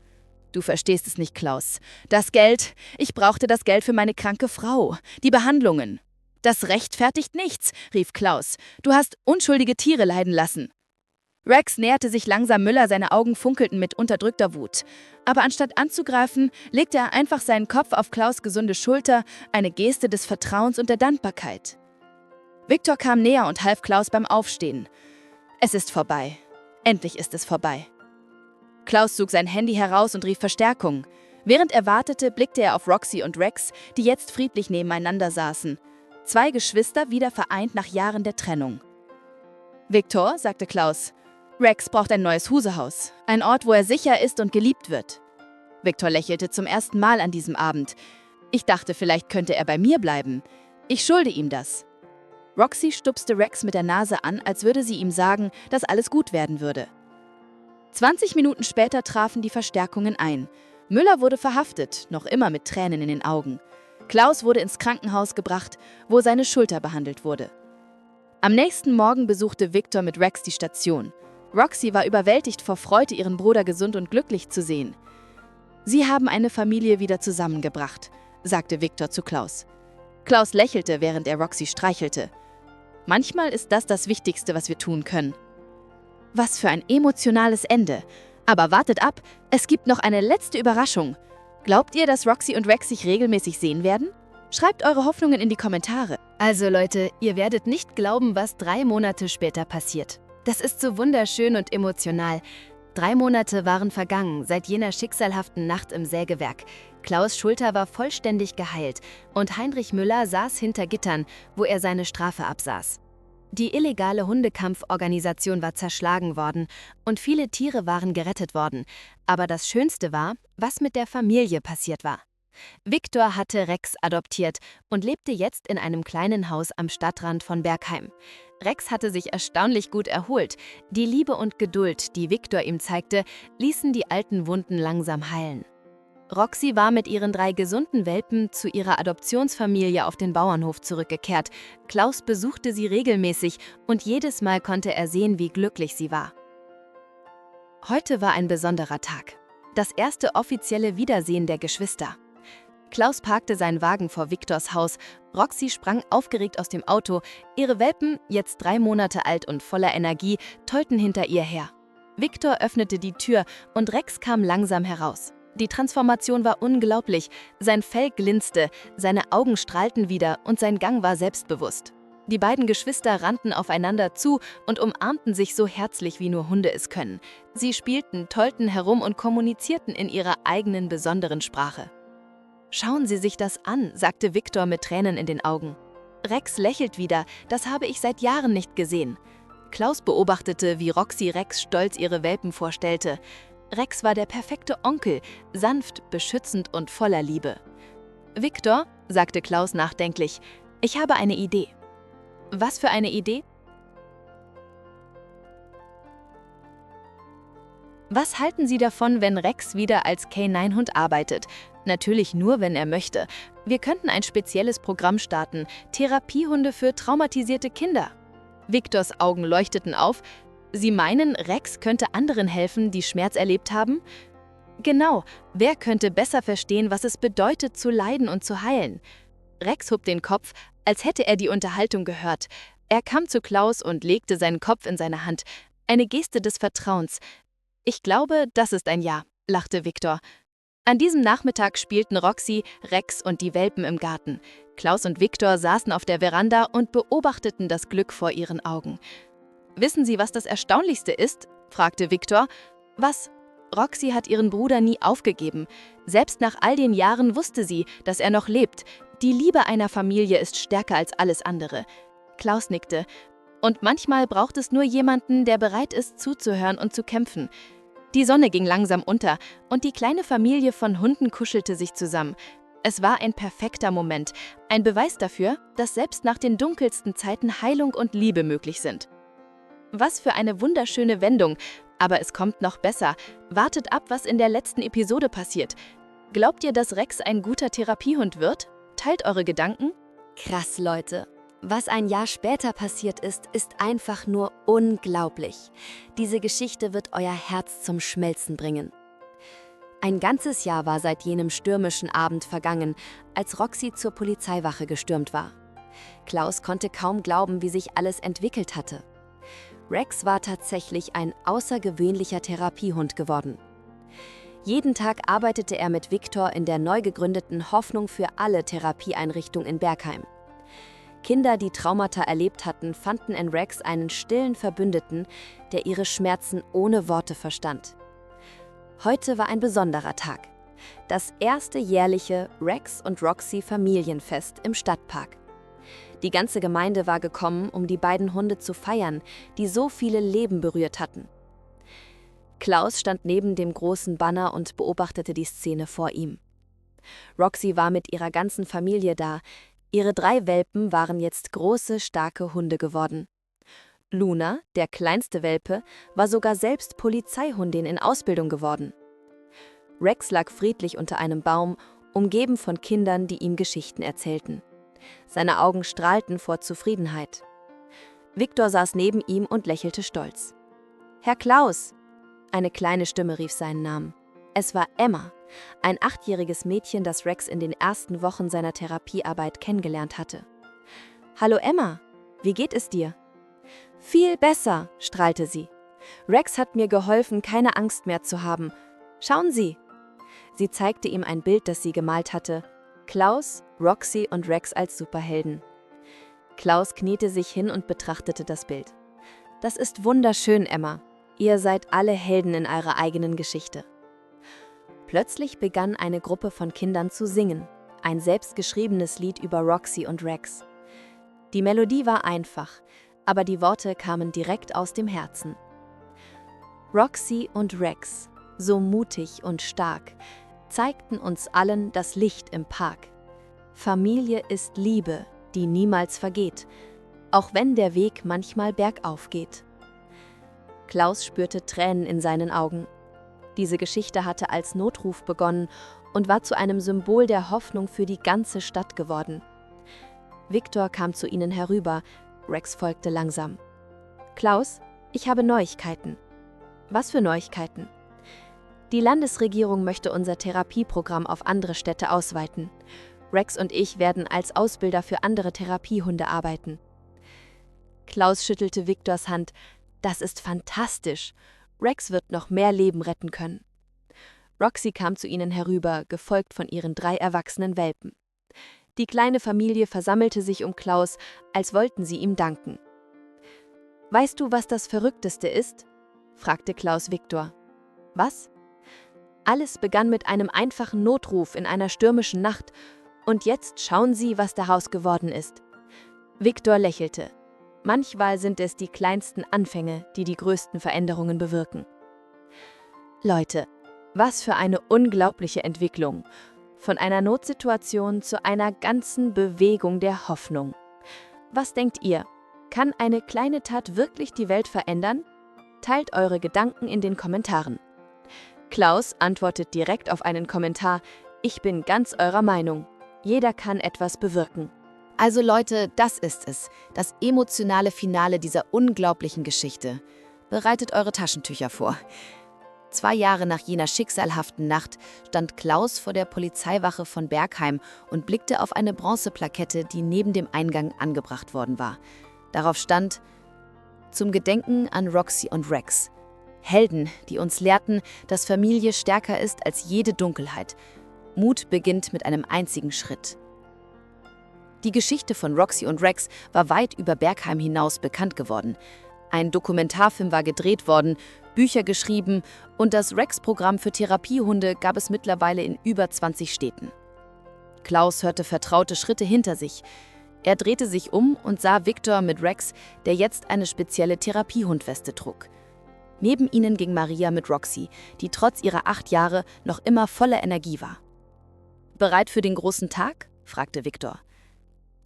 »Du verstehst es nicht, Klaus. Das Geld, ich brauchte das Geld für meine kranke Frau. Die Behandlungen.« »Das rechtfertigt nichts«, rief Klaus. »Du hast unschuldige Tiere leiden lassen.« Rex näherte sich langsam Müller, seine Augen funkelten mit unterdrückter Wut. Aber anstatt anzugreifen, legte er einfach seinen Kopf auf Klaus' gesunde Schulter, eine Geste des Vertrauens und der Dankbarkeit. Victor kam näher und half Klaus beim Aufstehen. »Es ist vorbei. Endlich ist es vorbei.« Klaus zog sein Handy heraus und rief Verstärkung. Während er wartete, blickte er auf Roxy und Rex, die jetzt friedlich nebeneinander saßen. 2 Geschwister wieder vereint nach Jahren der Trennung. »Victor«, sagte Klaus, »Rex braucht ein neues Husehaus. Ein Ort, wo er sicher ist und geliebt wird.« Victor lächelte zum ersten Mal an diesem Abend. »Ich dachte, vielleicht könnte er bei mir bleiben. Ich schulde ihm das.« Roxy stupste Rex mit der Nase an, als würde sie ihm sagen, dass alles gut werden würde. 20 Minuten später trafen die Verstärkungen ein. Müller wurde verhaftet, noch immer mit Tränen in den Augen. Klaus wurde ins Krankenhaus gebracht, wo seine Schulter behandelt wurde. Am nächsten Morgen besuchte Victor mit Rex die Station. Roxy war überwältigt vor Freude, ihren Bruder gesund und glücklich zu sehen. »Sie haben eine Familie wieder zusammengebracht«, sagte Victor zu Klaus. Klaus lächelte, während er Roxy streichelte. »Manchmal ist das Wichtigste, was wir tun können.« Was für ein emotionales Ende. Aber wartet ab, es gibt noch eine letzte Überraschung. Glaubt ihr, dass Roxy und Rex sich regelmäßig sehen werden? Schreibt eure Hoffnungen in die Kommentare. Also Leute, ihr werdet nicht glauben, was 3 Monate später passiert. Das ist so wunderschön und emotional. 3 Monate waren vergangen, seit jener schicksalhaften Nacht im Sägewerk. Klaus' Schulter war vollständig geheilt und Heinrich Müller saß hinter Gittern, wo er seine Strafe absaß. Die illegale Hundekampforganisation war zerschlagen worden und viele Tiere waren gerettet worden. Aber das Schönste war, was mit der Familie passiert war. Victor hatte Rex adoptiert und lebte jetzt in einem kleinen Haus am Stadtrand von Bergheim. Rex hatte sich erstaunlich gut erholt. Die Liebe und Geduld, die Victor ihm zeigte, ließen die alten Wunden langsam heilen. Roxy war mit ihren 3 gesunden Welpen zu ihrer Adoptionsfamilie auf den Bauernhof zurückgekehrt. Klaus besuchte sie regelmäßig und jedes Mal konnte er sehen, wie glücklich sie war. Heute war ein besonderer Tag. Das erste offizielle Wiedersehen der Geschwister. Klaus parkte seinen Wagen vor Viktors Haus. Roxy sprang aufgeregt aus dem Auto. Ihre Welpen, jetzt 3 Monate alt und voller Energie, tollten hinter ihr her. Viktor öffnete die Tür und Rex kam langsam heraus. Die Transformation war unglaublich. Sein Fell glinste, seine Augen strahlten wieder und sein Gang war selbstbewusst. Die beiden Geschwister rannten aufeinander zu und umarmten sich so herzlich, wie nur Hunde es können. Sie spielten, tollten herum und kommunizierten in ihrer eigenen besonderen Sprache. »Schauen Sie sich das an«, sagte Viktor mit Tränen in den Augen. Rex lächelt wieder, das habe ich seit Jahren nicht gesehen. Klaus beobachtete, wie Roxy Rex stolz ihre Welpen vorstellte. Rex war der perfekte Onkel, sanft, beschützend und voller Liebe. »Viktor«, sagte Klaus nachdenklich, »ich habe eine Idee.« »Was für eine Idee?« »Was halten Sie davon, wenn Rex wieder als K9-Hund arbeitet? Natürlich nur, wenn er möchte. Wir könnten ein spezielles Programm starten, Therapiehunde für traumatisierte Kinder.« Viktors Augen leuchteten auf. »Sie meinen, Rex könnte anderen helfen, die Schmerz erlebt haben?« »Genau. Wer könnte besser verstehen, was es bedeutet, zu leiden und zu heilen?« Rex hob den Kopf, als hätte er die Unterhaltung gehört. Er kam zu Klaus und legte seinen Kopf in seine Hand. Eine Geste des Vertrauens. »Ich glaube, das ist ein Ja«, lachte Viktor. An diesem Nachmittag spielten Roxy, Rex und die Welpen im Garten. Klaus und Viktor saßen auf der Veranda und beobachteten das Glück vor ihren Augen. »Wissen Sie, was das Erstaunlichste ist?«, fragte Viktor. »Was?« Roxy hat ihren Bruder nie aufgegeben. Selbst nach all den Jahren wusste sie, dass er noch lebt. Die Liebe einer Familie ist stärker als alles andere. Klaus nickte. Und manchmal braucht es nur jemanden, der bereit ist, zuzuhören und zu kämpfen. Die Sonne ging langsam unter und die kleine Familie von Hunden kuschelte sich zusammen. Es war ein perfekter Moment, ein Beweis dafür, dass selbst nach den dunkelsten Zeiten Heilung und Liebe möglich sind. Was für eine wunderschöne Wendung, aber es kommt noch besser. Wartet ab, was in der letzten Episode passiert. Glaubt ihr, dass Rex ein guter Therapiehund wird? Teilt eure Gedanken. Krass, Leute. Was ein Jahr später passiert ist, ist einfach nur unglaublich. Diese Geschichte wird euer Herz zum Schmelzen bringen. Ein ganzes Jahr war seit jenem stürmischen Abend vergangen, als Roxy zur Polizeiwache gestürmt war. Klaus konnte kaum glauben, wie sich alles entwickelt hatte. Rex war tatsächlich ein außergewöhnlicher Therapiehund geworden. Jeden Tag arbeitete er mit Viktor in der neu gegründeten Hoffnung für alle Therapieeinrichtung in Bergheim. Kinder, die Traumata erlebt hatten, fanden in Rex einen stillen Verbündeten, der ihre Schmerzen ohne Worte verstand. Heute war ein besonderer Tag. Das erste jährliche Rex und Roxy Familienfest im Stadtpark. Die ganze Gemeinde war gekommen, um die beiden Hunde zu feiern, die so viele Leben berührt hatten. Klaus stand neben dem großen Banner und beobachtete die Szene vor ihm. Roxy war mit ihrer ganzen Familie da. Ihre 3 Welpen waren jetzt große, starke Hunde geworden. Luna, der kleinste Welpe, war sogar selbst Polizeihundin in Ausbildung geworden. Rex lag friedlich unter einem Baum, umgeben von Kindern, die ihm Geschichten erzählten. Seine Augen strahlten vor Zufriedenheit. Viktor saß neben ihm und lächelte stolz. »Herr Klaus!« Eine kleine Stimme rief seinen Namen. Es war Emma, ein 8-jähriges Mädchen, das Rex in den ersten Wochen seiner Therapiearbeit kennengelernt hatte. »Hallo Emma, wie geht es dir?« »Viel besser«, strahlte sie. »Rex hat mir geholfen, keine Angst mehr zu haben. Schauen Sie!« Sie zeigte ihm ein Bild, das sie gemalt hatte. Klaus, Roxy und Rex als Superhelden. Klaus kniete sich hin und betrachtete das Bild. »Das ist wunderschön, Emma. Ihr seid alle Helden in eurer eigenen Geschichte.« Plötzlich begann eine Gruppe von Kindern zu singen, ein selbstgeschriebenes Lied über Roxy und Rex. Die Melodie war einfach, aber die Worte kamen direkt aus dem Herzen. Roxy und Rex, so mutig und stark, zeigten uns allen das Licht im Park. Familie ist Liebe, die niemals vergeht, auch wenn der Weg manchmal bergauf geht. Klaus spürte Tränen in seinen Augen. Diese Geschichte hatte als Notruf begonnen und war zu einem Symbol der Hoffnung für die ganze Stadt geworden. Victor kam zu ihnen herüber, Rex folgte langsam. »Klaus, ich habe Neuigkeiten.« »Was für Neuigkeiten?« »Die Landesregierung möchte unser Therapieprogramm auf andere Städte ausweiten. Rex und ich werden als Ausbilder für andere Therapiehunde arbeiten.« Klaus schüttelte Victors Hand. »Das ist fantastisch. Rex wird noch mehr Leben retten können.« Roxy kam zu ihnen herüber, gefolgt von ihren 3 erwachsenen Welpen. Die kleine Familie versammelte sich um Klaus, als wollten sie ihm danken. »Weißt du, was das Verrückteste ist?« fragte Klaus Victor. »Was?« »Alles begann mit einem einfachen Notruf in einer stürmischen Nacht, und jetzt schauen Sie, was daraus geworden ist.« Victor lächelte. Manchmal sind es die kleinsten Anfänge, die die größten Veränderungen bewirken. Leute, was für eine unglaubliche Entwicklung. Von einer Notsituation zu einer ganzen Bewegung der Hoffnung. Was denkt ihr? Kann eine kleine Tat wirklich die Welt verändern? Teilt eure Gedanken in den Kommentaren. Klaus antwortet direkt auf einen Kommentar: »Ich bin ganz eurer Meinung. Jeder kann etwas bewirken.« Also Leute, das ist es. Das emotionale Finale dieser unglaublichen Geschichte. Bereitet eure Taschentücher vor. 2 Jahre nach jener schicksalhaften Nacht stand Klaus vor der Polizeiwache von Bergheim und blickte auf eine Bronzeplakette, die neben dem Eingang angebracht worden war. Darauf stand: Zum Gedenken an Roxy und Rex. Helden, die uns lehrten, dass Familie stärker ist als jede Dunkelheit. Mut beginnt mit einem einzigen Schritt. Die Geschichte von Roxy und Rex war weit über Bergheim hinaus bekannt geworden. Ein Dokumentarfilm war gedreht worden, Bücher geschrieben und das Rex-Programm für Therapiehunde gab es mittlerweile in über 20 Städten. Klaus hörte vertraute Schritte hinter sich. Er drehte sich um und sah Victor mit Rex, der jetzt eine spezielle Therapiehundweste trug. Neben ihnen ging Maria mit Roxy, die trotz ihrer 8 Jahre noch immer voller Energie war. »Bereit für den großen Tag?« fragte Victor.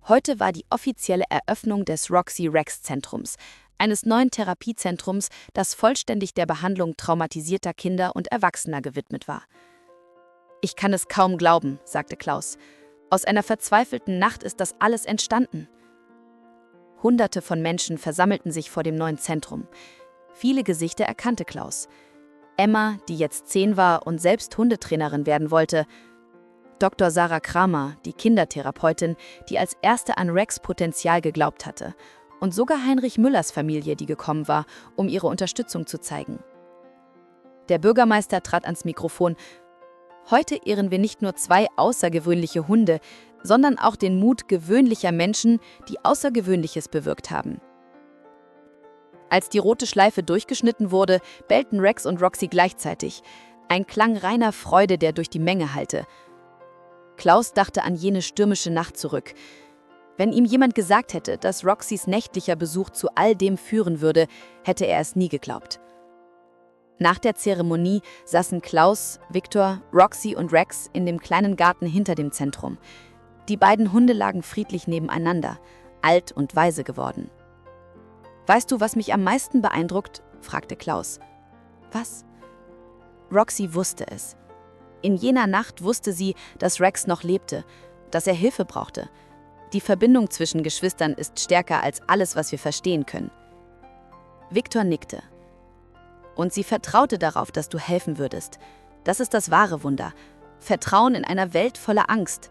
Heute war die offizielle Eröffnung des Roxy-Rex-Zentrums, eines neuen Therapiezentrums, das vollständig der Behandlung traumatisierter Kinder und Erwachsener gewidmet war. »Ich kann es kaum glauben«, sagte Klaus. »Aus einer verzweifelten Nacht ist das alles entstanden.« Hunderte von Menschen versammelten sich vor dem neuen Zentrum. Viele Gesichter erkannte Klaus. Emma, die jetzt 10 war und selbst Hundetrainerin werden wollte, Dr. Sarah Kramer, die Kindertherapeutin, die als erste an Rex Potenzial geglaubt hatte, und sogar Heinrich Müllers Familie, die gekommen war, um ihre Unterstützung zu zeigen. Der Bürgermeister trat ans Mikrofon. Heute ehren wir nicht nur 2 außergewöhnliche Hunde, sondern auch den Mut gewöhnlicher Menschen, die Außergewöhnliches bewirkt haben. Als die rote Schleife durchgeschnitten wurde, bellten Rex und Roxy gleichzeitig. Ein Klang reiner Freude, der durch die Menge hallte. Klaus dachte an jene stürmische Nacht zurück. Wenn ihm jemand gesagt hätte, dass Roxys nächtlicher Besuch zu all dem führen würde, hätte er es nie geglaubt. Nach der Zeremonie saßen Klaus, Victor, Roxy und Rex in dem kleinen Garten hinter dem Zentrum. Die beiden Hunde lagen friedlich nebeneinander, alt und weise geworden. »Weißt du, was mich am meisten beeindruckt?« fragte Klaus. »Was?« Roxy wusste es. In jener Nacht wusste sie, dass Rex noch lebte, dass er Hilfe brauchte. Die Verbindung zwischen Geschwistern ist stärker als alles, was wir verstehen können. Victor nickte. Und sie vertraute darauf, dass du helfen würdest. Das ist das wahre Wunder. Vertrauen in einer Welt voller Angst.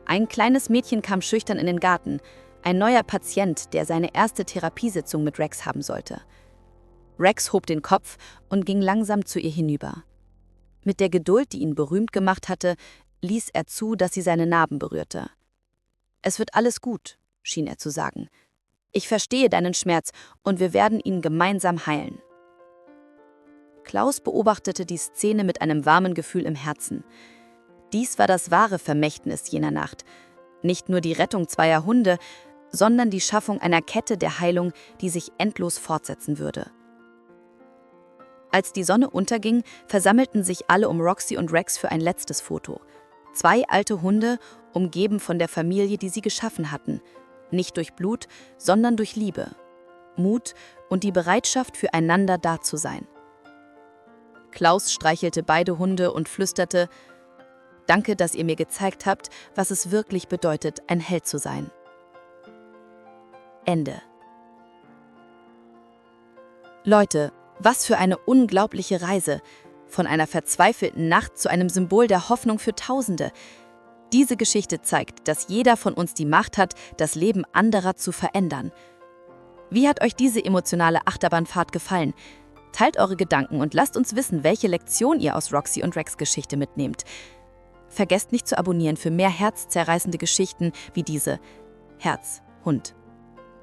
Ein kleines Mädchen kam schüchtern in den Garten. Ein neuer Patient, der seine erste Therapiesitzung mit Rex haben sollte. Rex hob den Kopf und ging langsam zu ihr hinüber. Mit der Geduld, die ihn berühmt gemacht hatte, ließ er zu, dass sie seine Narben berührte. »Es wird alles gut«, schien er zu sagen. »Ich verstehe deinen Schmerz und wir werden ihn gemeinsam heilen.« Klaus beobachtete die Szene mit einem warmen Gefühl im Herzen. Dies war das wahre Vermächtnis jener Nacht. Nicht nur die Rettung 2 Hunde, sondern die Schaffung einer Kette der Heilung, die sich endlos fortsetzen würde. Als die Sonne unterging, versammelten sich alle um Roxy und Rex für ein letztes Foto. 2 alte Hunde, umgeben von der Familie, die sie geschaffen hatten. Nicht durch Blut, sondern durch Liebe, Mut und die Bereitschaft, füreinander da zu sein. Klaus streichelte beide Hunde und flüsterte: Danke, dass ihr mir gezeigt habt, was es wirklich bedeutet, ein Held zu sein. Ende. Leute, was für eine unglaubliche Reise. Von einer verzweifelten Nacht zu einem Symbol der Hoffnung für Tausende. Diese Geschichte zeigt, dass jeder von uns die Macht hat, das Leben anderer zu verändern. Wie hat euch diese emotionale Achterbahnfahrt gefallen? Teilt eure Gedanken und lasst uns wissen, welche Lektion ihr aus Roxy und Rex Geschichte mitnehmt. Vergesst nicht zu abonnieren für mehr herzzerreißende Geschichten wie diese. Herz, Hund.